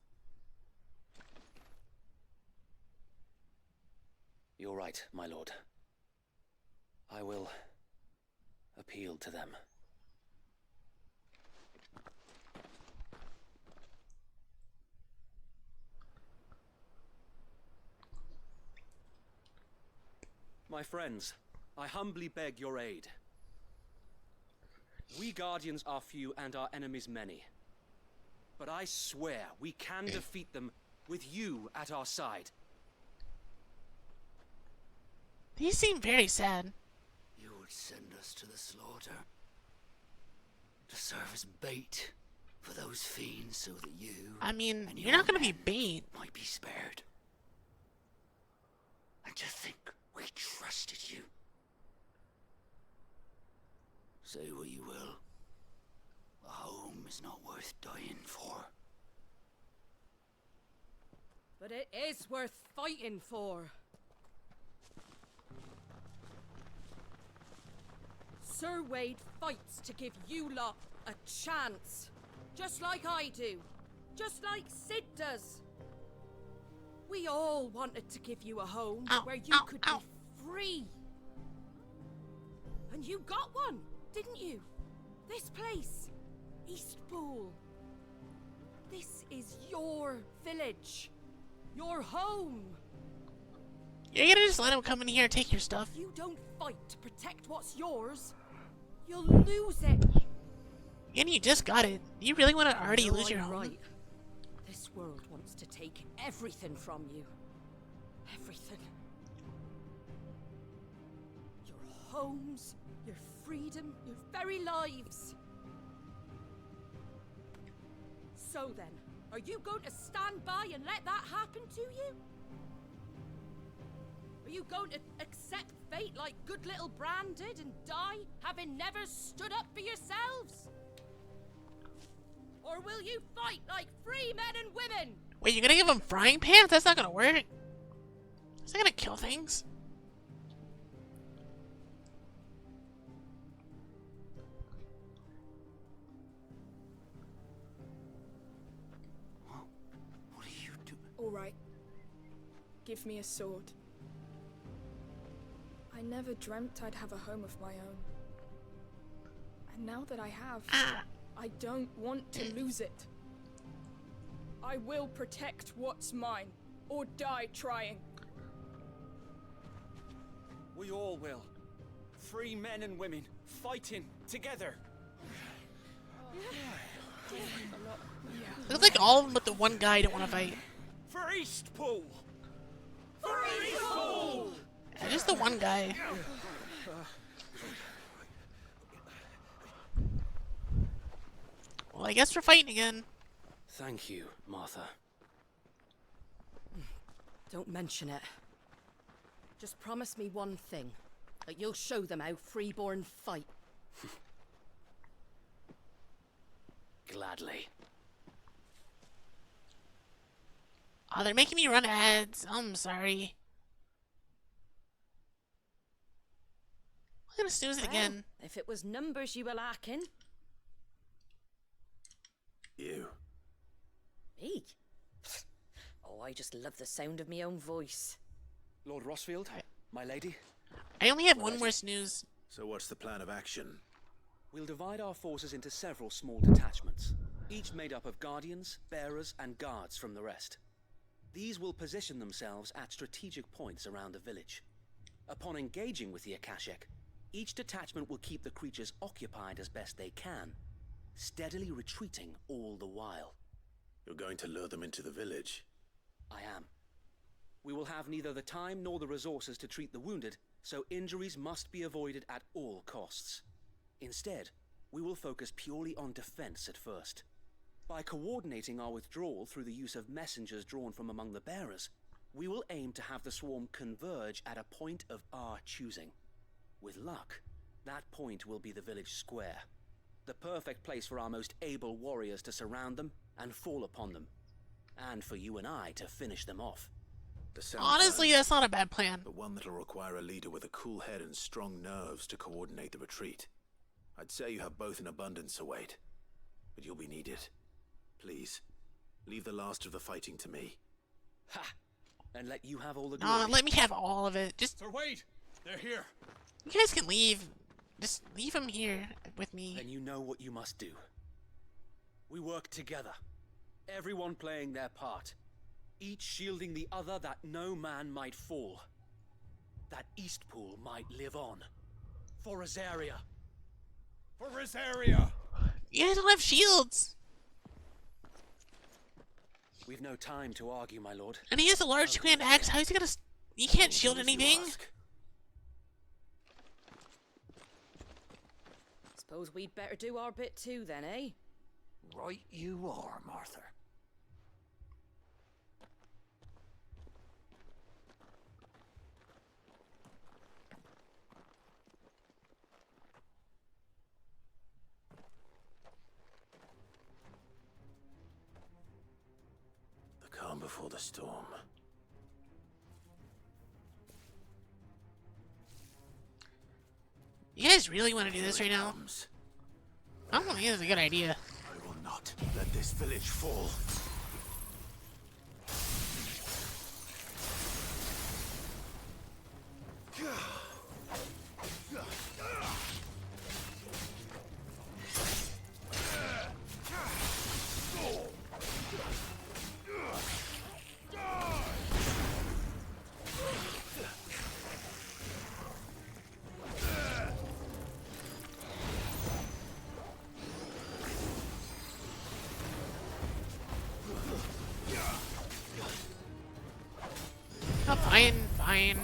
T: You're right, my lord. I will appeal to them. My friends, I humbly beg your aid. We Guardians are few and our enemies many. But I swear we can defeat them with you at our side.
A: These seem very sad.
L: You would send us to the slaughter. To serve as bait for those fiends so that you...
A: I mean,
L: and
A: you're
L: your
A: not gonna be
L: men
A: bait.
L: might be spared. And to think we trusted you. Say what you will. A home is not worth dying for.
G: But it is worth fighting for. Sir Wade fights to give you lot a chance. Just like I do. Just like Sid does. We all wanted to give you a home where you could be free. And you got one, didn't you? This place, Eastpool. This is your village. Your home.
A: You're gonna just let him come in here and take your stuff?
G: If you don't fight to protect what's yours, you'll lose it.
A: And you just got it. You really want to already
G: No,
A: lose your
G: I'm
A: home?
G: right. This world wants to take everything from you. Everything. Your homes, your freedom, your very lives. So then, are you going to stand by and let that happen to you? Are you going to accept fate like good little Bran did and die, having never stood up for yourselves? Or will you fight like free men and women?
A: Wait, you're gonna give him frying pans? That's not gonna work. Is that gonna kill things?
L: What are you doing?
Q: All right. Give me a sword. I never dreamt I'd have a home of my own. And now that I have, I don't want to lose it. I will protect what's mine, or die trying.
T: We all will. Free men and women, fighting together.
A: Looks like all of them but the one guy don't want to fight.
T: For Eastpool!
G: For Eastpool!
A: Yeah, just the one guy. Well, I guess we're fighting again.
T: Thank you, Martha.
G: Don't mention it. Just promise me one thing. That you'll show them how freeborn fight.
T: Gladly.
A: Oh, they're making me run ads. I'm sorry. I'm gonna snooze it again.
G: If it was numbers you were lacking.
B: You.
G: Me? Oh, I just love the sound of my own voice.
T: Lord Rossfield, my lady.
A: I only have one more snooze.
B: So what's the plan of action?
T: We'll divide our forces into several small detachments, each made up of guardians, bearers, and guards from the rest. These will position themselves at strategic points around the village. Upon engaging with the Akashek, each detachment will keep the creatures occupied as best they can, steadily retreating all the while.
B: You're going to lure them into the village?
T: I am. We will have neither the time nor the resources to treat the wounded, so injuries must be avoided at all costs. Instead, we will focus purely on defense at first. By coordinating our withdrawal through the use of messengers drawn from among the bearers, we will aim to have the swarm converge at a point of our choosing. With luck, that point will be the village square. The perfect place for our most able warriors to surround them and fall upon them. And for you and I to finish them off.
A: Honestly, that's not a bad plan.
B: But one that'll require a leader with a cool head and strong nerves to coordinate the retreat. I'd say you have both in abundance, Wade. But you'll be needed. Please, leave the last of the fighting to me.
T: Ha! And let you have all the glory.
A: No, let me have all of it. Just...
K: Sir Wade! They're here!
A: You guys can leave. Just leave them here with me.
T: Then you know what you must do. We work together. Everyone playing their part. Each shielding the other that no man might fall. That Eastpool might live on. For Rosaria.
K: For Rosaria!
A: You guys don't have shields!
T: We've no time to argue, my lord.
A: And he has a large two-hand axe. How is he gonna... He can't shield anything.
G: Suppose we'd better do our bit too then, eh?
L: Right you are, Martha.
B: The calm before the storm.
A: You guys really want to do this right now? I don't think this is a good idea.
B: I will not let this village fall.
A: Oh, fine, fine.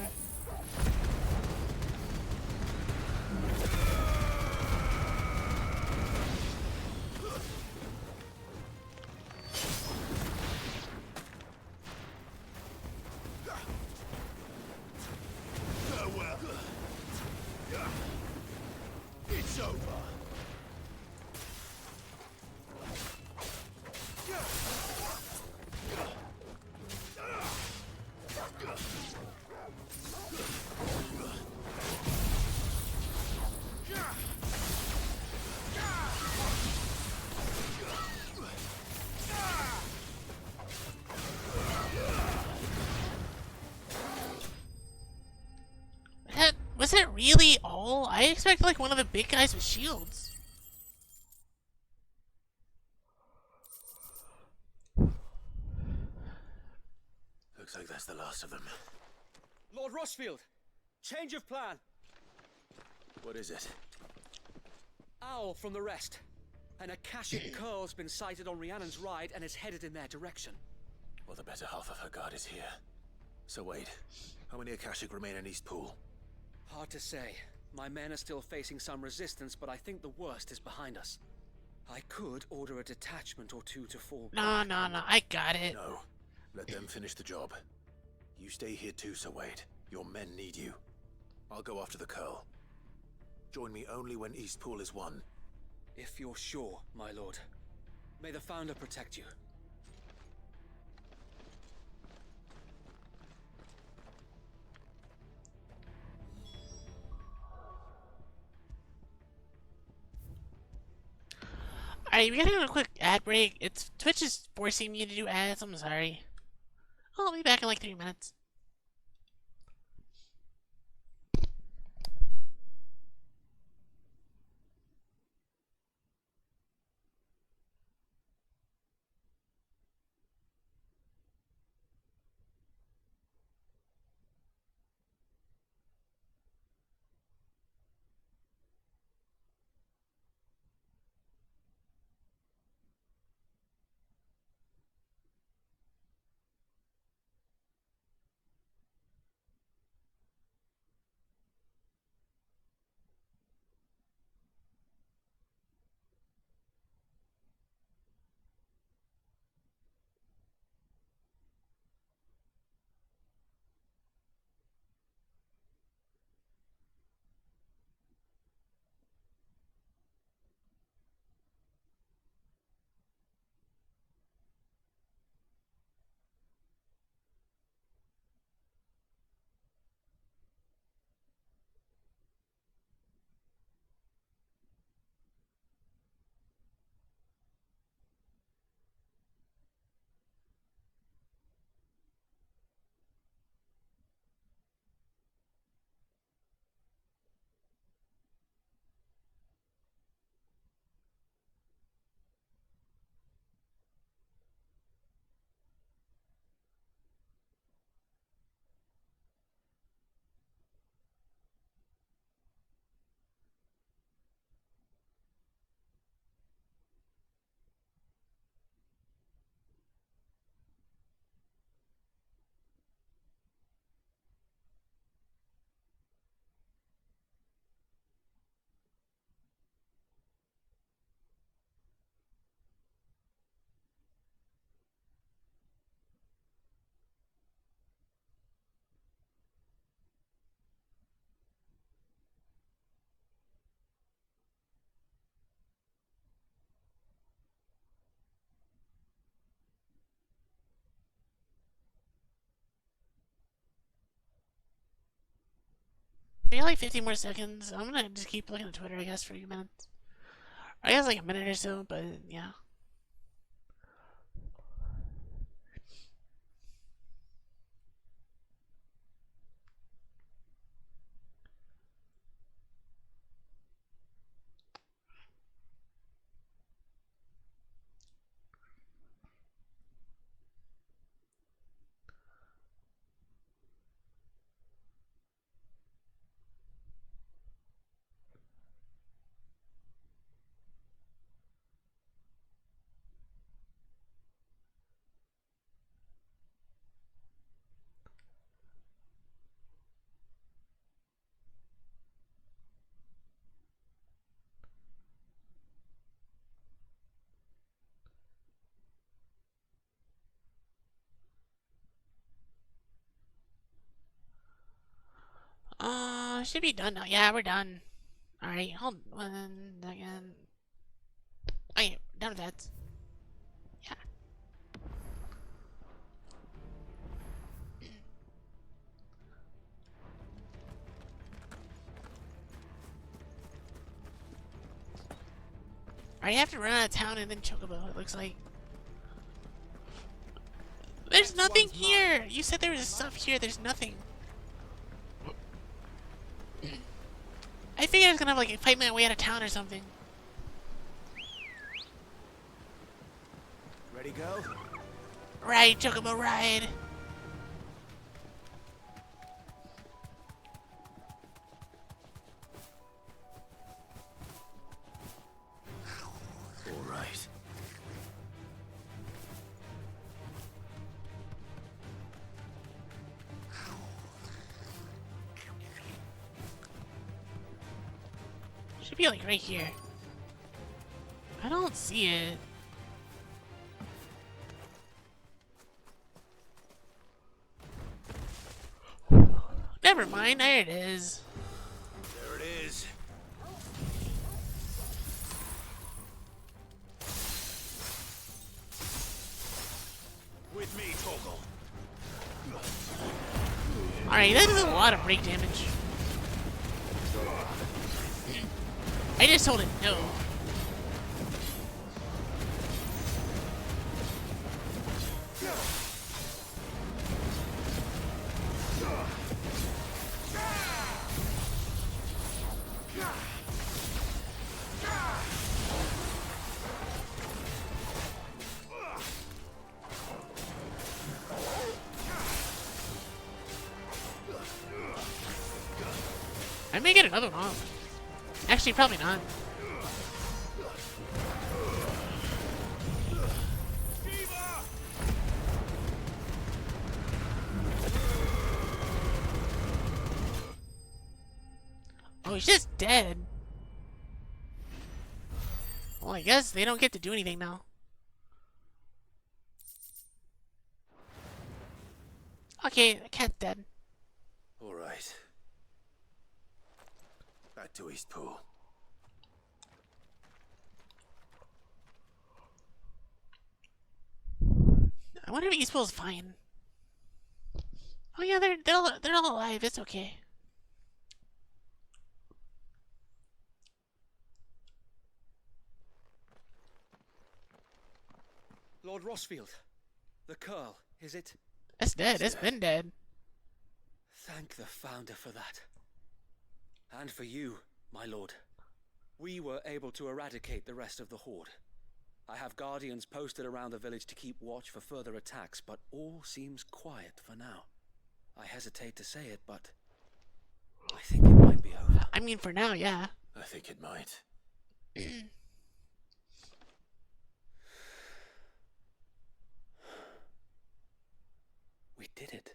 B: It's over.
A: Was it really all? I expected like one of the big guys with shields.
B: Looks like that's the last of them.
T: Lord Rossfield! Change of plan!
B: What is it?
T: Owl from the rest. An Akashic Curl's been sighted on Rhiannon's ride and is headed in their direction.
B: Well, the better half of her guard is here. So Wade, how many Akashic remain in Eastpool?
T: Hard to say. My men are still facing some resistance, but I think the worst is behind us. I could order a detachment or two to fall back.
A: No, I got it.
B: No. Let them finish the job. You stay here too, Sir Wade. Your men need you. I'll go after the Curl. Join me only when Eastpool is won.
T: If you're sure, my lord. May the Founder protect you.
A: Alright, we gotta do a quick ad break. Twitch is forcing me to do ads, I'm sorry. I'll be back in like 3 minutes. we got like 15 more seconds. I'm gonna just keep looking at Twitter, I guess, for a few minutes. I guess like a minute or so, but yeah. Should be done now. Yeah, we're done. Alright, hold on 1 second. Okay, done with that. Yeah. Alright, you have to run out of town and then Chocobo, it looks like. There's nothing here! You said there was stuff here, there's nothing. I figured I was gonna have like fight my way out of town or something.
N: Ready, go?
A: Ride, Chocobo, ride!
B: All right.
A: Should be like right here. I don't see it. Never mind, there it is.
J: There it is. With me, Torgal.
A: Alright, that does a lot of break damage. I just told it no. I may get another one off. Actually, probably not. Oh, he's just dead. Well, I guess they don't get to do anything now. Okay, the cat's dead.
B: All right. Back to Eastpool.
A: I wonder if Eastpool's fine. Oh yeah, they're all alive. It's okay.
T: Lord Rossfield, the Curl, is it?
A: It's dead. It's been dead.
T: Thank the Founder for that. And for you, my lord. We were able to eradicate the rest of the Horde. I have guardians posted around the village to keep watch for further attacks, but all seems quiet for now. I hesitate to say it, but I think it might be over.
A: I mean, for now, yeah.
B: I think it might.
T: We did it.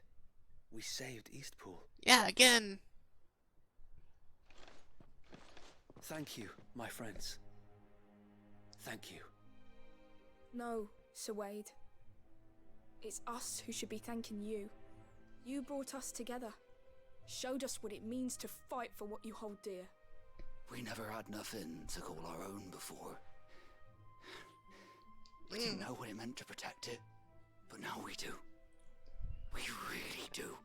T: We saved Eastpool.
A: Yeah, again.
T: Thank you, my friends. Thank you.
Q: No, Sir Wade. It's us who should be thanking you. You brought us together. Showed us what it means to fight for what you hold dear.
L: We never had nothing to call our own before. We didn't know what it meant to protect it, but now we do. We really do.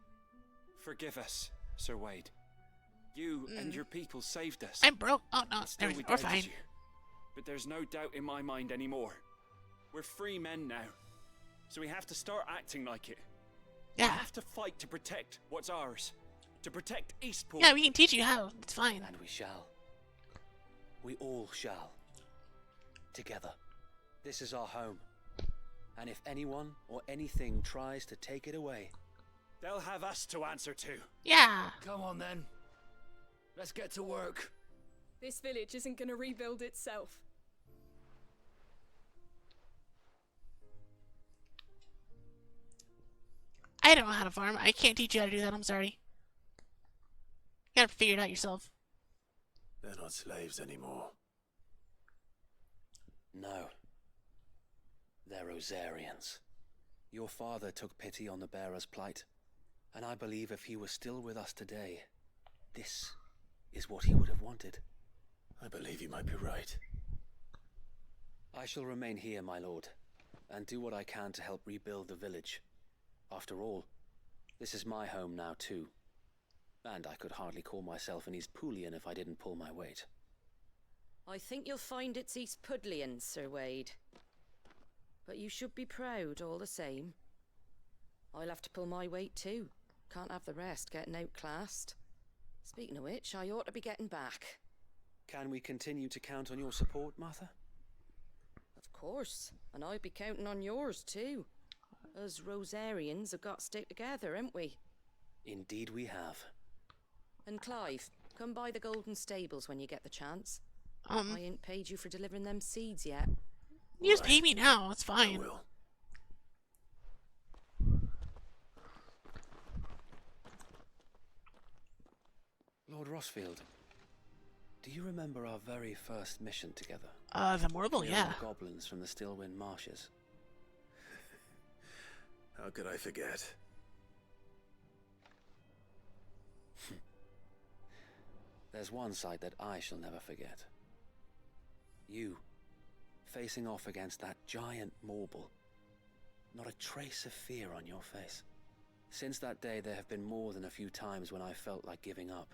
T: Forgive us, Sir Wade.
F: You and your people saved us.
A: I'm broke. Oh no,
F: Still, we
A: we're
F: doubted
A: fine.
F: you. But there's no doubt in my mind anymore. We're free men now. So we have to start acting like it.
A: Yeah.
F: We have to fight to protect what's ours. To protect Eastpool.
A: Yeah, we can teach you how. It's fine.
T: And we shall. We all shall. Together. This is our home. And if anyone or anything tries to take it away,
F: they'll have us to answer to.
A: Yeah.
L: Come on then. Let's get to work.
Q: This village isn't gonna rebuild itself.
A: I don't know how to farm. I can't teach you how to do that. I'm sorry. You gotta figure it out yourself.
B: They're not slaves anymore.
T: no. They're Rosarians. Your father took pity on the bearer's plight, and I believe if he was still with us today, this is what he would have wanted.
B: I believe you might be right.
T: I shall remain here, my lord, and do what I can to help rebuild the village. After all, this is my home now too, and I could hardly call myself an Eastpoolian if I didn't pull my weight.
P: I think you'll find it's East Pudlian, Sir Wade. But you should be proud all the same. I'll have to pull my weight too. Can't have the rest getting outclassed. Speaking of which, I ought to be getting back.
T: Can we continue to count on your support, Martha?
P: Of course, and I'll be counting on yours too. Us Rosarians have got to stick together, haven't we?
T: Indeed we have.
P: And Clive, come by the Golden Stables when you get the chance. I ain't paid you for delivering them seeds yet.
A: You just pay me now. It's fine.
B: I will.
T: Lord Rossfield, do you remember our very first mission together?
A: The Morble,
T: Clearing
A: yeah.
T: the goblins from the Stillwind Marshes.
B: How could I forget?
T: There's one sight that I shall never forget. You, facing off against that giant Morble. Not a trace of fear on your face. Since that day, there have been more than a few times when I felt like giving up.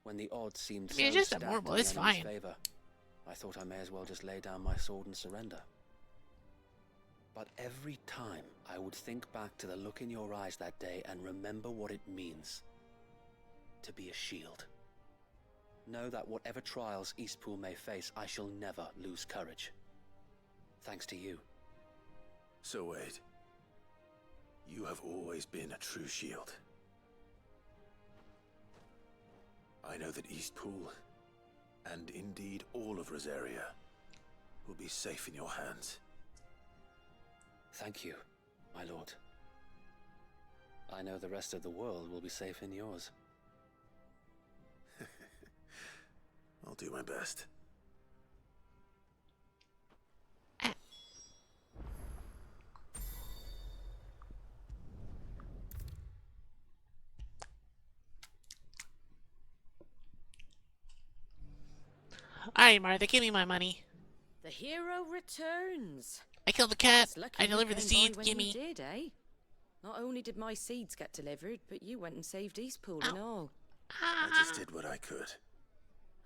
T: When the odds seemed so
A: it's just a
T: stacked
A: Morble,
T: in
A: it's
T: the enemy's
A: fine.
T: favor, I thought I may as well just lay down my sword and surrender. But every time, I would think back to the look in your eyes that day and remember what it means to be a shield. Know that whatever trials Eastpool may face, I shall never lose courage. Thanks to you.
B: So Wade, you have always been a true shield. I know that Eastpool, and indeed all of Rosaria, will be safe in your hands.
T: Thank you, my lord. I know the rest of the world will be safe in yours.
B: I'll do my best.
A: Alright, Martha, give me my money.
P: The hero returns.
A: I killed the cat.
P: It's lucky
A: I
P: you
A: delivered the
P: came by
A: seeds.
P: when
A: Gimme.
P: you did, eh? Not only did my seeds get delivered, but you went and saved Eastpool and all.
B: I just did what I could.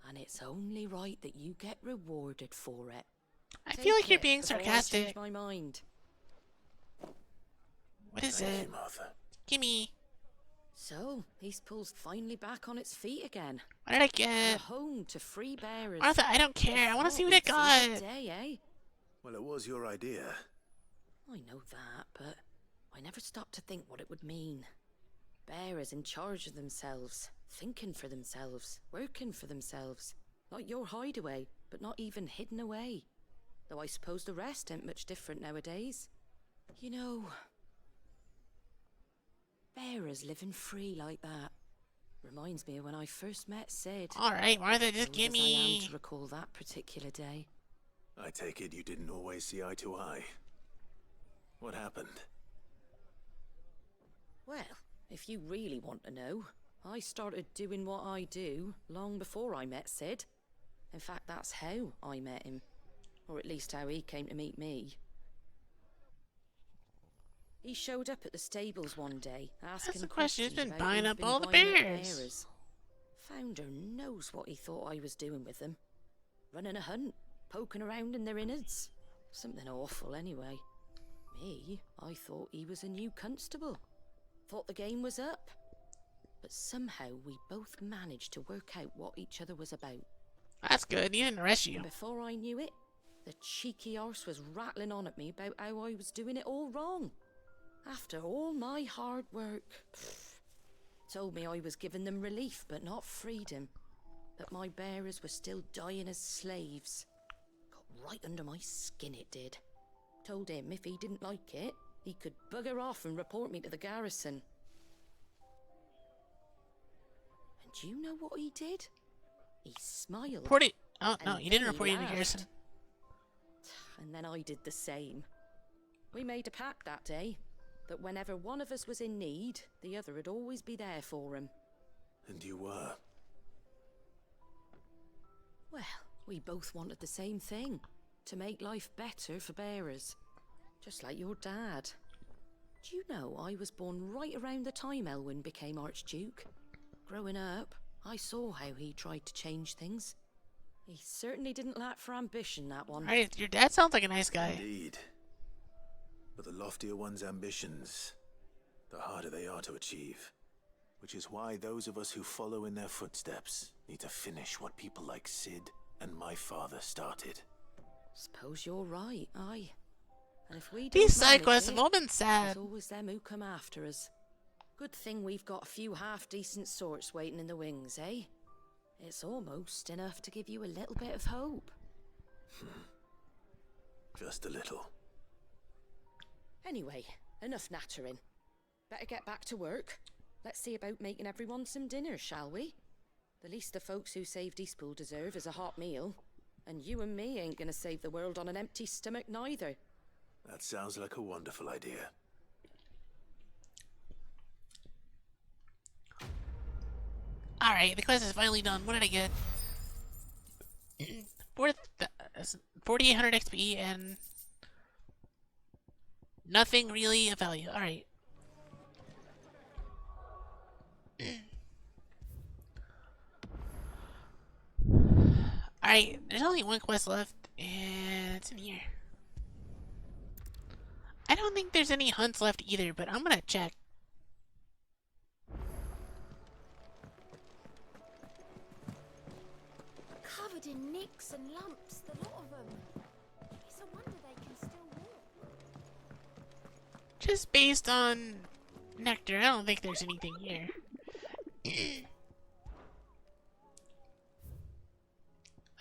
P: And it's only right that you get rewarded for it.
A: I
P: Take
A: feel like you're
P: it
A: being
P: before I
A: sarcastic.
P: change my mind.
A: What is
B: Thank
A: it?
B: you, Martha.
A: Gimme.
P: So, Eastpool's finally back on its feet again.
A: What did I get?
P: A home to free bearers.
A: Martha, I don't care. I want to see what I got.
P: Day, eh?
B: Well, it was your idea.
P: I know that, but I never stopped to think what it would mean. Bearers in charge of themselves, thinking for themselves, working for themselves. Like your hideaway, but not even hidden away. Though I suppose the rest ain't much different nowadays. You know, bearers living free like that reminds me of when I first met Sid.
A: Alright, Martha, just
P: Old
A: give
P: as I am
A: me.
P: to recall that particular day.
B: I take it you didn't always see eye to eye. What happened?
P: Well, if you really want to know, I started doing what I do long before I met Sid. In fact, that's how I met him. Or at least how he came to meet me. He showed up at the stables one day, asking
A: That's the question. He's
P: questions
A: been
P: about
A: buying
P: who'd
A: up
P: been
A: all the
P: buying up
A: bears.
P: bearers.
I: Founder knows what he thought I was doing with them. Running a hunt, poking around in their innards. Something awful, anyway. Me, I thought he was a new constable. Thought the game was up. But somehow we both managed to work out what each other was about.
A: That's good. He didn't arrest you.
I: And before I knew it, the cheeky arse was rattling on at me about how I was doing it all wrong. After all my hard work. Told me I was giving them relief, but not freedom. That my bearers were still dying as slaves. Got right under my skin, it did. Told him if he didn't like it, he could bugger off and report me to the garrison. And do you know what he did? He smiled.
A: Oh, no, he didn't report you to the garrison.
I: And then I did the same. We made a pact that day, that whenever one of us was in need, the other would always be there for him.
B: And you were?
I: Well, we both wanted the same thing. To make life better for bearers. Just like your dad. Do you know I was born right around the time Elwyn became Archduke? Growing up, I saw how he tried to change things. He certainly didn't lack for ambition, that one.
A: Right, your dad sounds like a nice guy.
B: Indeed. But the loftier one's ambitions, the harder they are to achieve. Which is why those of us who follow in their footsteps need to finish what people like Cid and my father started.
I: Suppose you're right, aye. And if we don't
A: These side
I: manage
A: quests
I: it,
A: have all been sad.
I: there's always them who come after us. Good thing we've got a few half-decent sorts waiting in the wings, eh? It's almost enough to give you a little bit of hope.
B: Just a little.
I: Anyway, enough nattering. Better get back to work. Let's see about making everyone some dinner, shall we? The least the folks who saved Eastpool deserve is a hot meal. And you and me ain't gonna save the world on an empty stomach neither.
B: That sounds like a wonderful idea.
A: Alright, the quest is finally done. What did I get? 4,800 XP and nothing really of value. Alright. Alright, there's only one quest left, and it's in here. I don't think there's any hunts left either, but I'm gonna check.
S: Covered in nicks and lumps, the lot of them. It's a wonder they can still walk.
A: Just based on nectar, I don't think there's anything here.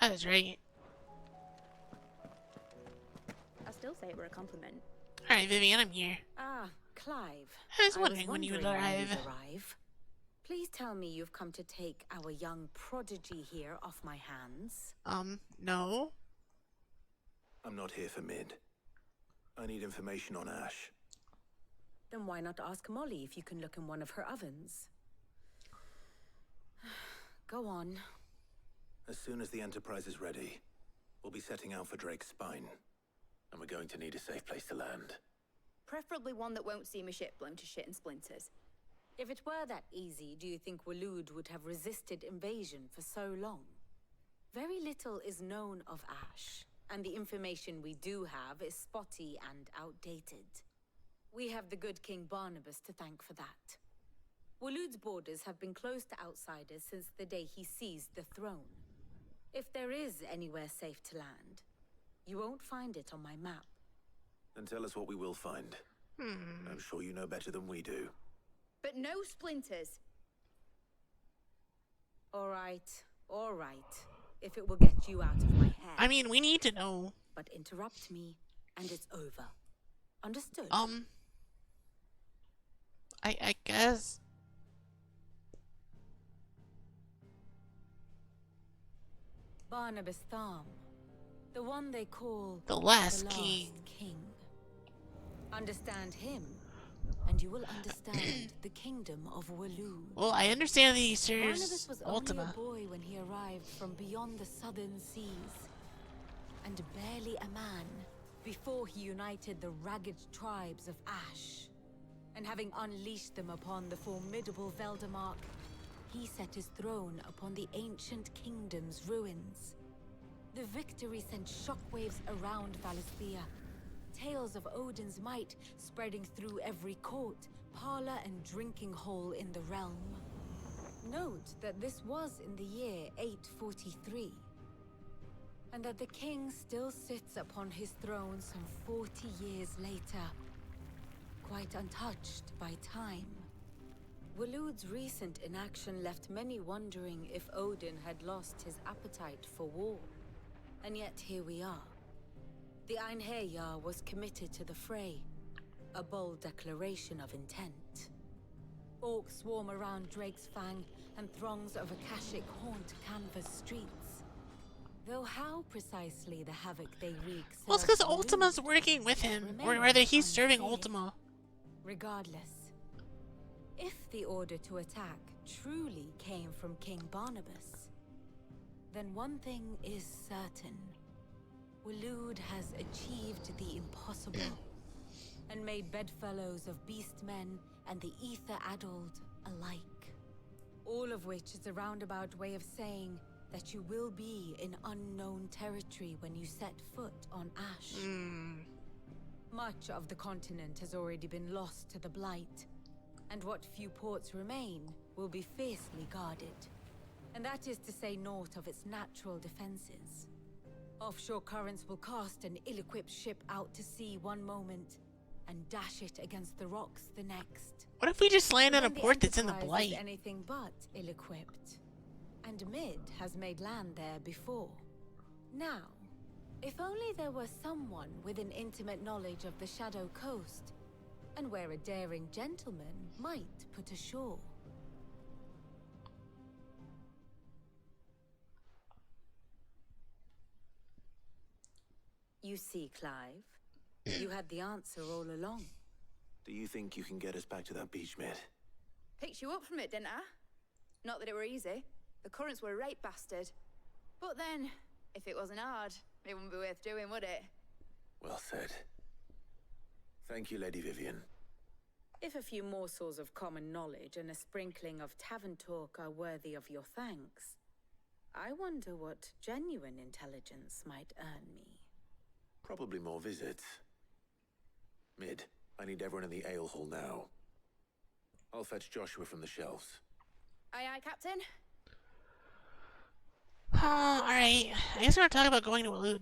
A: That is right.
U: I'll still say it were a compliment.
A: Alright, Vivian, I'm here.
M: Ah, Clive.
A: I was wondering when you would arrive.
M: Please tell me you've come to take our young prodigy here off my hands.
A: No.
B: I'm not here for Mid. I need information on Ash.
M: Then why not ask Molly if you can look in one of her ovens? Go on.
B: As soon as the Enterprise is ready, we'll be setting out for Drake's Spine. And we're going to need a safe place to land.
U: Preferably one that won't see my ship blown to shit and splinters.
M: If it were that easy, do you think Waloed would have resisted invasion for so long? Very little is known of Ash, and the information we do have is spotty and outdated. We have the good King Barnabas to thank for that. Waloed's borders have been closed to outsiders since the day he seized the throne. If there is anywhere safe to land, you won't find it on my map.
B: Then tell us what we will find. I'm sure you know better than we do.
U: But no splinters.
M: All right. If it will get you out of my head.
A: I mean, we need to know.
M: But interrupt me, and it's over. Understood?
A: I guess.
M: Barnabas Thom. The one they call
A: The Last King.
M: Understand him, and you will understand the kingdom of Waloed.
A: Well, I understand that he
M: Barnabas
A: serves
M: was
A: Ultima.
M: only a boy when he arrived from beyond the southern seas, and barely a man before he united the ragged tribes of Ash. And having unleashed them upon the formidable Veldemark, he set his throne upon the ancient kingdom's ruins. The victory sent shockwaves around Valisthea. Tales of Odin's might spreading through every court, parlor, and drinking hole in the realm. Note that this was in the year 843, and that the king still sits upon his throne some 40 years later, quite untouched by time. Waloed's recent inaction left many wondering if Odin had lost his appetite for war. And yet here we are. The Einherjar was committed to the fray, a bold declaration of intent. Orcs swarm around Drake's Fang, and throngs of Akashic haunt Canvas streets. Though how precisely the havoc they wreak...
A: Well, it's because Ultima's working with him, or rather he's serving Ultima.
M: Regardless, if the order to attack truly came from King Barnabas, then one thing is certain. Waloed has achieved the impossible, and made bedfellows of beastmen and the ether-addled alike. All of which is a roundabout way of saying that you will be in unknown territory when you set foot on Ash. Much of the continent has already been lost to the Blight, and what few ports remain will be fiercely guarded. And that is to say naught of its natural defenses. Offshore currents will cast an ill-equipped ship out to sea one moment, and dash it against the rocks the next.
A: What if we just land on a
M: Then the
A: port that's in the
M: Enterprise is
A: Blight?
M: anything but ill-equipped. And Mid has made land there before. Now, if only there were someone with an intimate knowledge of the Shadow Coast, and where a daring gentleman might put ashore. You see, Clive, you had the answer all along.
B: Do you think you can get us back to that beach, Mid?
U: Picked you up from it, didn't I? Not that it were easy. The currents were a right bastard. But then, if it wasn't hard, it wouldn't be worth doing, would it?
B: Well said. Thank you, Lady Vivian.
M: If a few morsels of common knowledge and a sprinkling of tavern talk are worthy of your thanks, I wonder what genuine intelligence might earn me.
B: Probably more visits. Mid, I need everyone in the ale hall now. I'll fetch Joshua from the shelves.
U: Aye, aye, Captain.
A: Alright. I guess we're gonna talk about going to Waloed.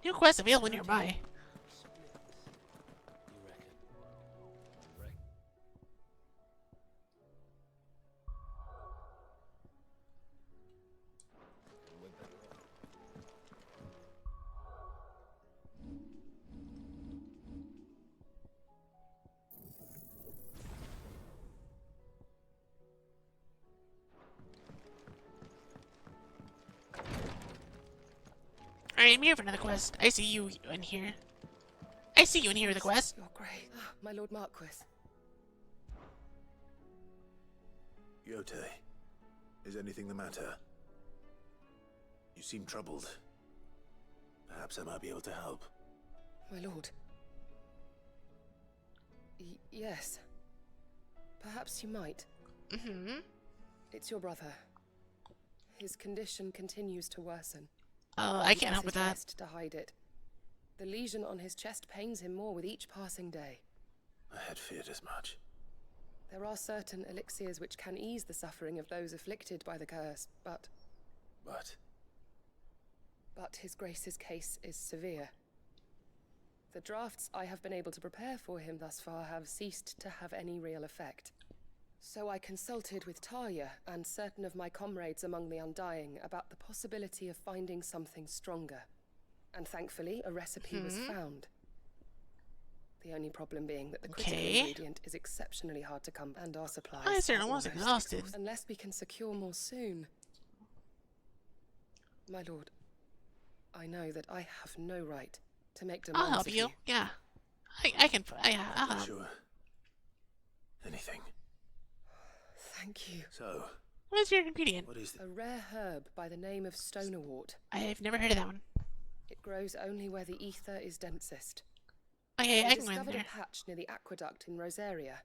A: New quest available nearby. Alright, I'm here for another quest. I see you in here. I see you in here with a quest.
Q: You're great. My Lord Marquis.
B: Yote, is anything the matter? You seem troubled. Perhaps I might be able to help.
Q: My lord. Yes. Perhaps you might. It's your brother. His condition continues to worsen.
A: Oh, I can't help with that.
Q: To hide it. The lesion on his chest pains him more with each passing day.
B: I had feared as much.
Q: There are certain elixirs which can ease the suffering of those afflicted by the curse, but his grace's case is severe. The drafts I have been able to prepare for him thus far have ceased to have any real effect. So I consulted with Tarja and certain of my comrades among the Undying about the possibility of finding something stronger. And thankfully, a recipe was found. The only problem being that the critical ingredient is exceptionally hard to come by, and our supplies
A: I said
Q: are
A: almost
Q: almost
A: exhausted.
Q: Unless we can secure more soon. My lord, I know that I have no right to make demands
A: I'll help
Q: of
A: you. Yeah. I'll help.
B: Sure. Anything.
Q: Thank you.
B: So,
A: What is your ingredient?
B: what is
Q: A rare herb by the name of Stonerwort.
A: I've never heard of that one.
Q: It grows only where the ether is densest.
A: Okay, I can go in
Q: discovered
A: there.
Q: a patch near the aqueduct in Rosaria.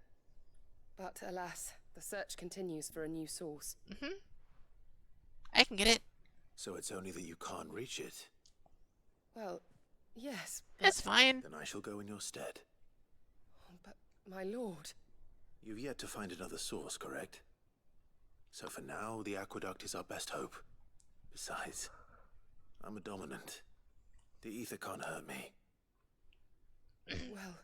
Q: But alas, the search continues for a new source.
A: Mm-hmm. I can get it.
B: So it's only that you can't reach it.
Q: Well, yes.
A: That's fine.
B: Then I shall go in your stead.
Q: But, my lord...
B: You've yet to find another source, correct? So for now, the aqueduct is our best hope. Besides, I'm a dominant. The ether can't hurt me.
Q: Well...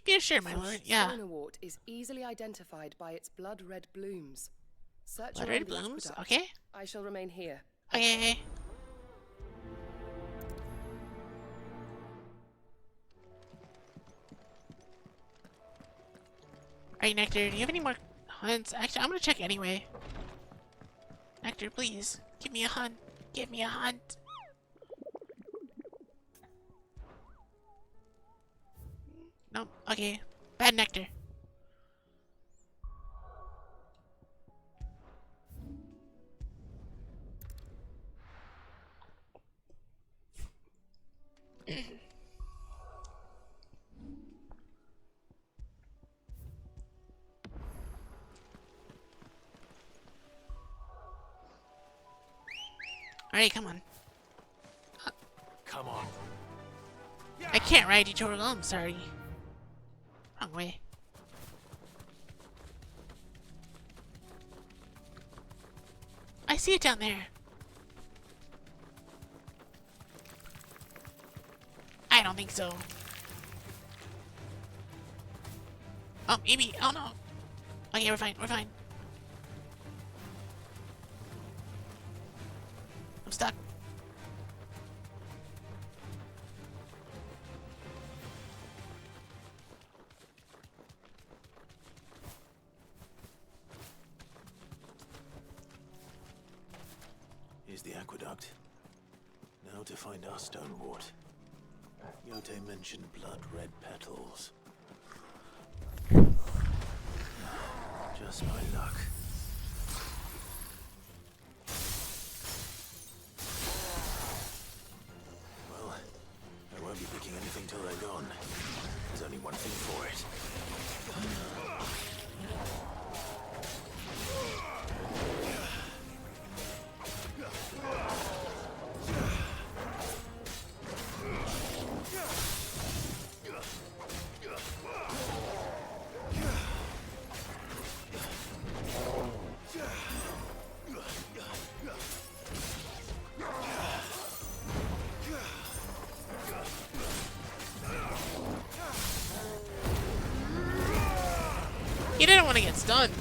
A: Yeah, sure, my lord, yeah.
Q: Stonewort is easily identified by its blood-red blooms. Search
A: Blood
Q: around
A: red
Q: the
A: blooms?
Q: aqueduct.
A: Okay.
Q: I shall remain here.
A: Okay. Alright, Nectar, do you have any more hunts? Actually, I'm gonna check anyway. Nectar, please, give me a hunt. Give me a hunt. Nope, okay. Bad Nectar. Alright, come on.
B: Come on.
A: I can't ride you, Torgal, I'm sorry. Wrong way. I see it down there. I don't think so. Oh, maybe. Oh no. Okay, we're fine. We're fine. I'm stuck.
B: Here's the aqueduct. Now to find our Stonewort. Yote mentioned blood-red petals. Just my luck. Well, I won't be picking anything till they're gone. There's only one thing for it.
A: He didn't want to get stunned.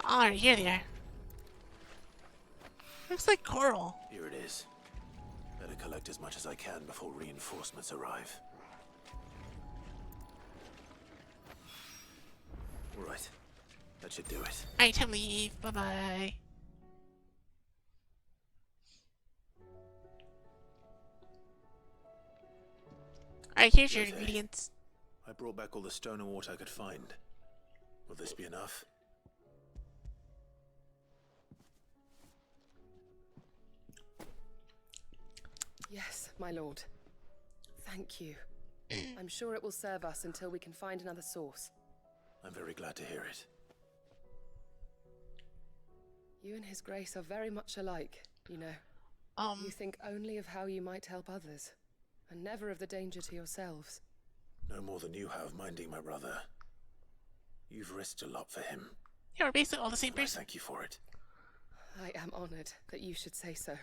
A: Alright, here they are. Looks like coral.
B: Here it is. Better collect as much as I can before reinforcements arrive. Alright. That should do it.
A: Alright, time to leave. Bye-bye. Alright, here's your ingredients.
B: I brought back all the Stonewort I could find. Will this be enough?
Q: Yes, my lord. Thank you. I'm sure it will serve us until we can find another source.
B: I'm very glad to hear it.
Q: You and His Grace are very much alike, you know. You think only of how you might help others. and never of the danger to yourselves.
B: No more than you have minding my brother. You've risked a lot for him.
A: Yeah, we're basically all the same person.
B: Thank you for it.
Q: I am honored that you should say so.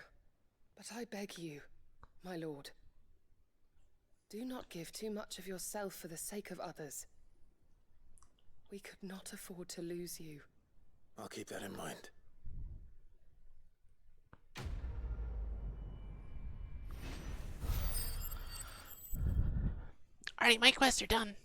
Q: But I beg you, my lord, do not give too much of yourself for the sake of others. We could not afford to lose you.
B: I'll keep that in mind.
A: Alright, my quests are done.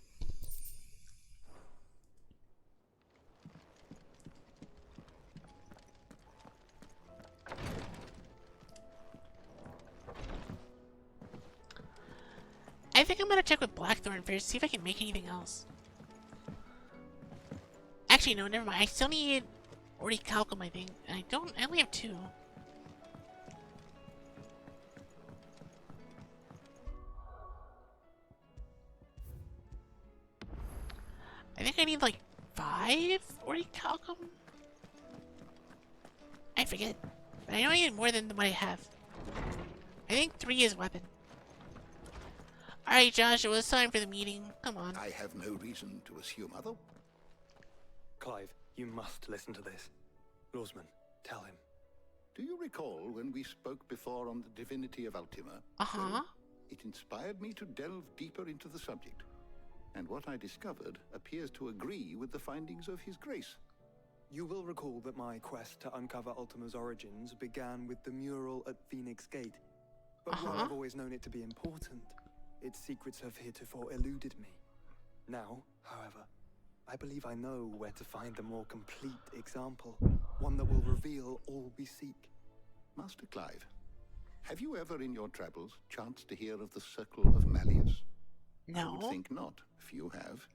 A: I think I'm gonna check with Blackthorn first, see if I can make anything else. Actually, no, never mind. I still need Orichalcum, I think. I only have 2. I think I need like 5 Orichalcum? I forget. But I know I need more than what I have. I think 3 is weapon. Alright, Joshua, it's time for the meeting. Come on.
C: I have no reason to assume other.
V: Clive, you must listen to this. Lawsman, tell him.
C: Do you recall when we spoke before on the divinity of Ultima?
A: Uh-huh.
C: It inspired me to delve deeper into the subject. And what I discovered appears to agree with the findings of His Grace.
V: You will recall that my quest to uncover Ultima's origins began with the mural at Phoenix Gate. But while I've always known it to be important, its secrets have heretofore eluded me. Now, however, I believe I know where to find a more complete example, one that will reveal all we seek.
C: Master Clive, have you ever in your travels chanced to hear of the Circle of Malleus?
A: No.
C: I would think not. Few have.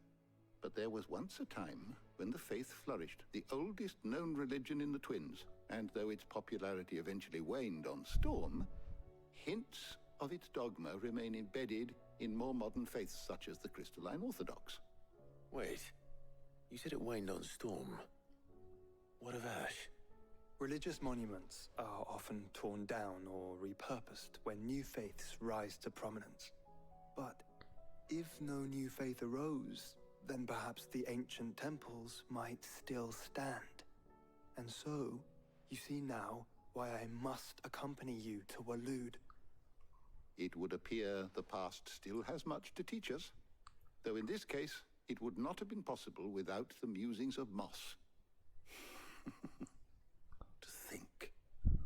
C: But there was once a time when the faith flourished, the oldest known religion in the Twins, and though its popularity eventually waned on Storm, hints of its dogma remain embedded in more modern faiths such as the Crystalline Orthodox.
B: Wait, you said it waned on Storm. What of Ash?
V: Religious monuments are often torn down or repurposed when new faiths rise to prominence. But if no new faith arose, then perhaps the ancient temples might still stand. And so, you see now why I must accompany you to Waloed.
C: It would appear the past still has much to teach us, though in this case, it would not have been possible without the musings of Moss. To think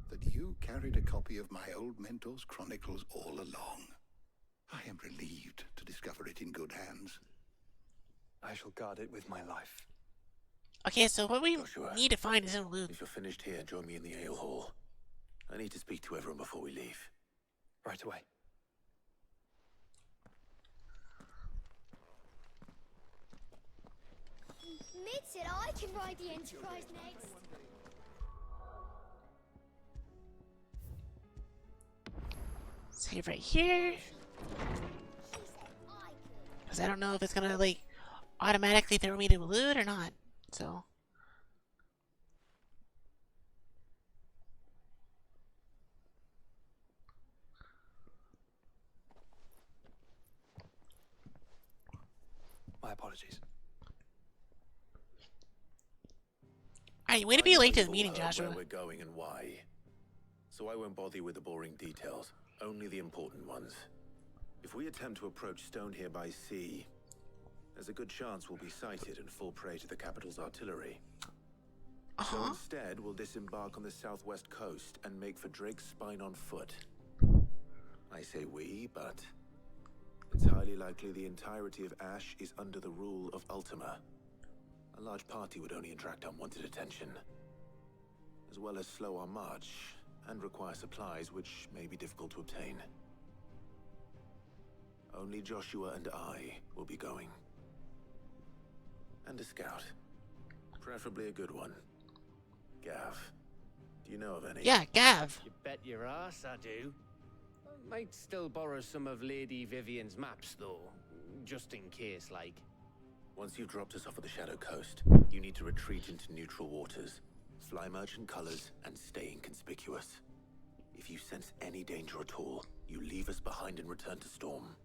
C: that you carried a copy of my old mentor's chronicles all along. I am relieved to discover it in good hands.
V: I shall guard it with my life.
A: Okay, so what we need to find is in Waloed.
B: If you're finished here, join me in the ale hall. I need to speak to everyone before we leave.
V: Right away.
S: Mid said I can ride the Enterprise next.
A: Save right here. Because I don't know if it's gonna like automatically throw me to Waloed or not. So.
V: My apologies.
A: Alright, way to be late to the meeting, Joshua.
B: Where we're going and why. So I won't bother you with the boring details, only the important ones. If we attempt to approach Stone here by sea, there's a good chance we'll be sighted and fall prey to the capital's artillery. So instead, we'll disembark on the southwest coast and make for Drake's Spine on foot. I say we, but it's highly likely the entirety of Ash is under the rule of Ultima. A large party would only attract unwanted attention, as well as slow our march and require supplies which may be difficult to obtain. Only Joshua and I will be going. And a scout. Preferably a good one. Gav. Do you know of any?
A: Yeah, Gav.
W: You bet your ass I do. I might still borrow some of Lady Vivian's maps, though. Just in case, like.
B: Once you've dropped us off at the Shadow Coast, you need to retreat into neutral waters, fly merchant colors, and stay inconspicuous. If you sense any danger at all, you leave us behind and return to Storm.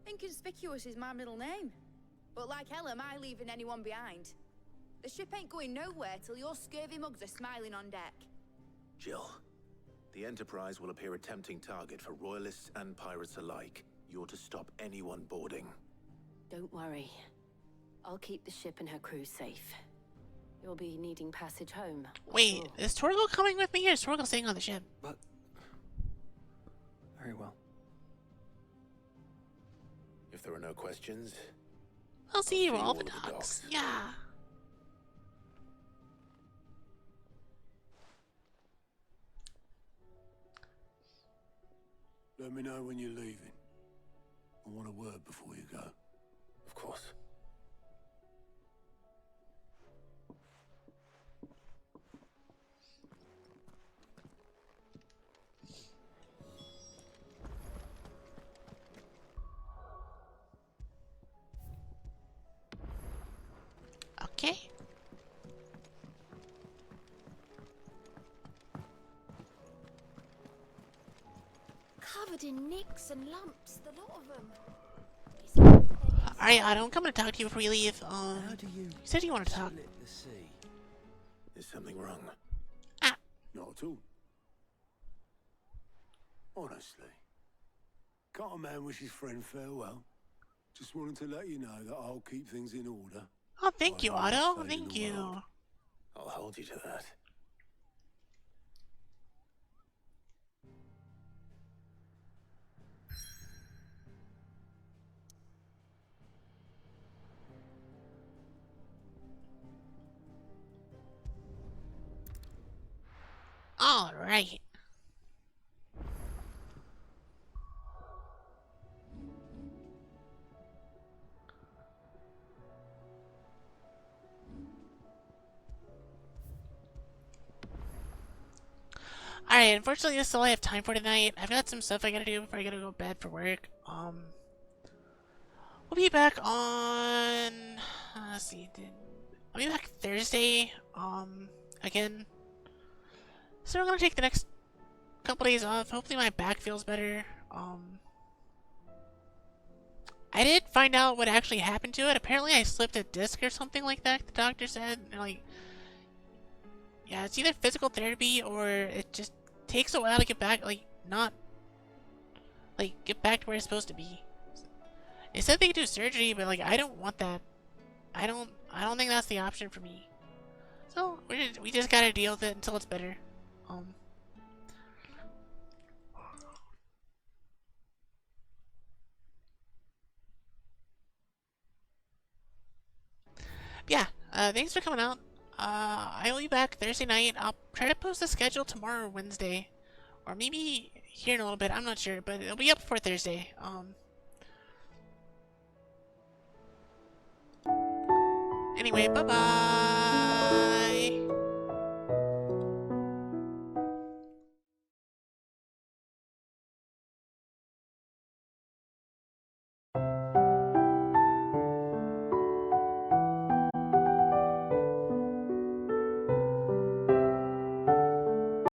U: Inconspicuous is my middle name. But like hell am I leaving anyone behind. The ship ain't going nowhere till your scurvy mugs are smiling on deck.
B: Jill, the Enterprise will appear a tempting target for royalists and pirates alike. You're to stop anyone boarding.
D: Don't worry. I'll keep the ship and her crew safe. You'll be needing passage home.
A: Wait, is Torgal coming with me or is Torgal staying on the ship?
V: But... Very well.
B: If there are no questions...
A: I'll see you all
B: at
A: the docks. Yeah.
H: Let me know when you're leaving. I want a word before you go.
B: Of course.
A: Okay.
S: Covered in nicks and lumps, the lot of them.
A: Alright, Otto, I'm coming to talk to you before you leave. You said you want to talk.
B: Is something wrong?
H: Not at all. Honestly. Can't a man wish his friend farewell? Just wanted to let you know that I'll keep things in order.
A: Oh, thank you, Otto. Thank you.
B: I'll hold you to that.
A: All right. Alright, unfortunately this is all I have time for tonight. I've got some stuff I gotta do before I gotta go to bed for work. We'll be back on... let's see, I'll be back Thursday, again. So we're gonna take the next couple days off. Hopefully my back feels better. I did find out what actually happened to it. Apparently I slipped a disc or something like that, the doctor said. And like, yeah, it's either physical therapy or it just takes a while to get back, like, not, like, get back to where it's supposed to be. They said they could do surgery, but like, I don't want that. I don't think that's the option for me. So we just gotta deal with it until it's better. Yeah, thanks for coming out. I will be back Thursday night. I'll try to post the schedule tomorrow or Wednesday. Or maybe here in a little bit, I'm not sure, but it'll be up before Thursday. Anyway, bye-bye!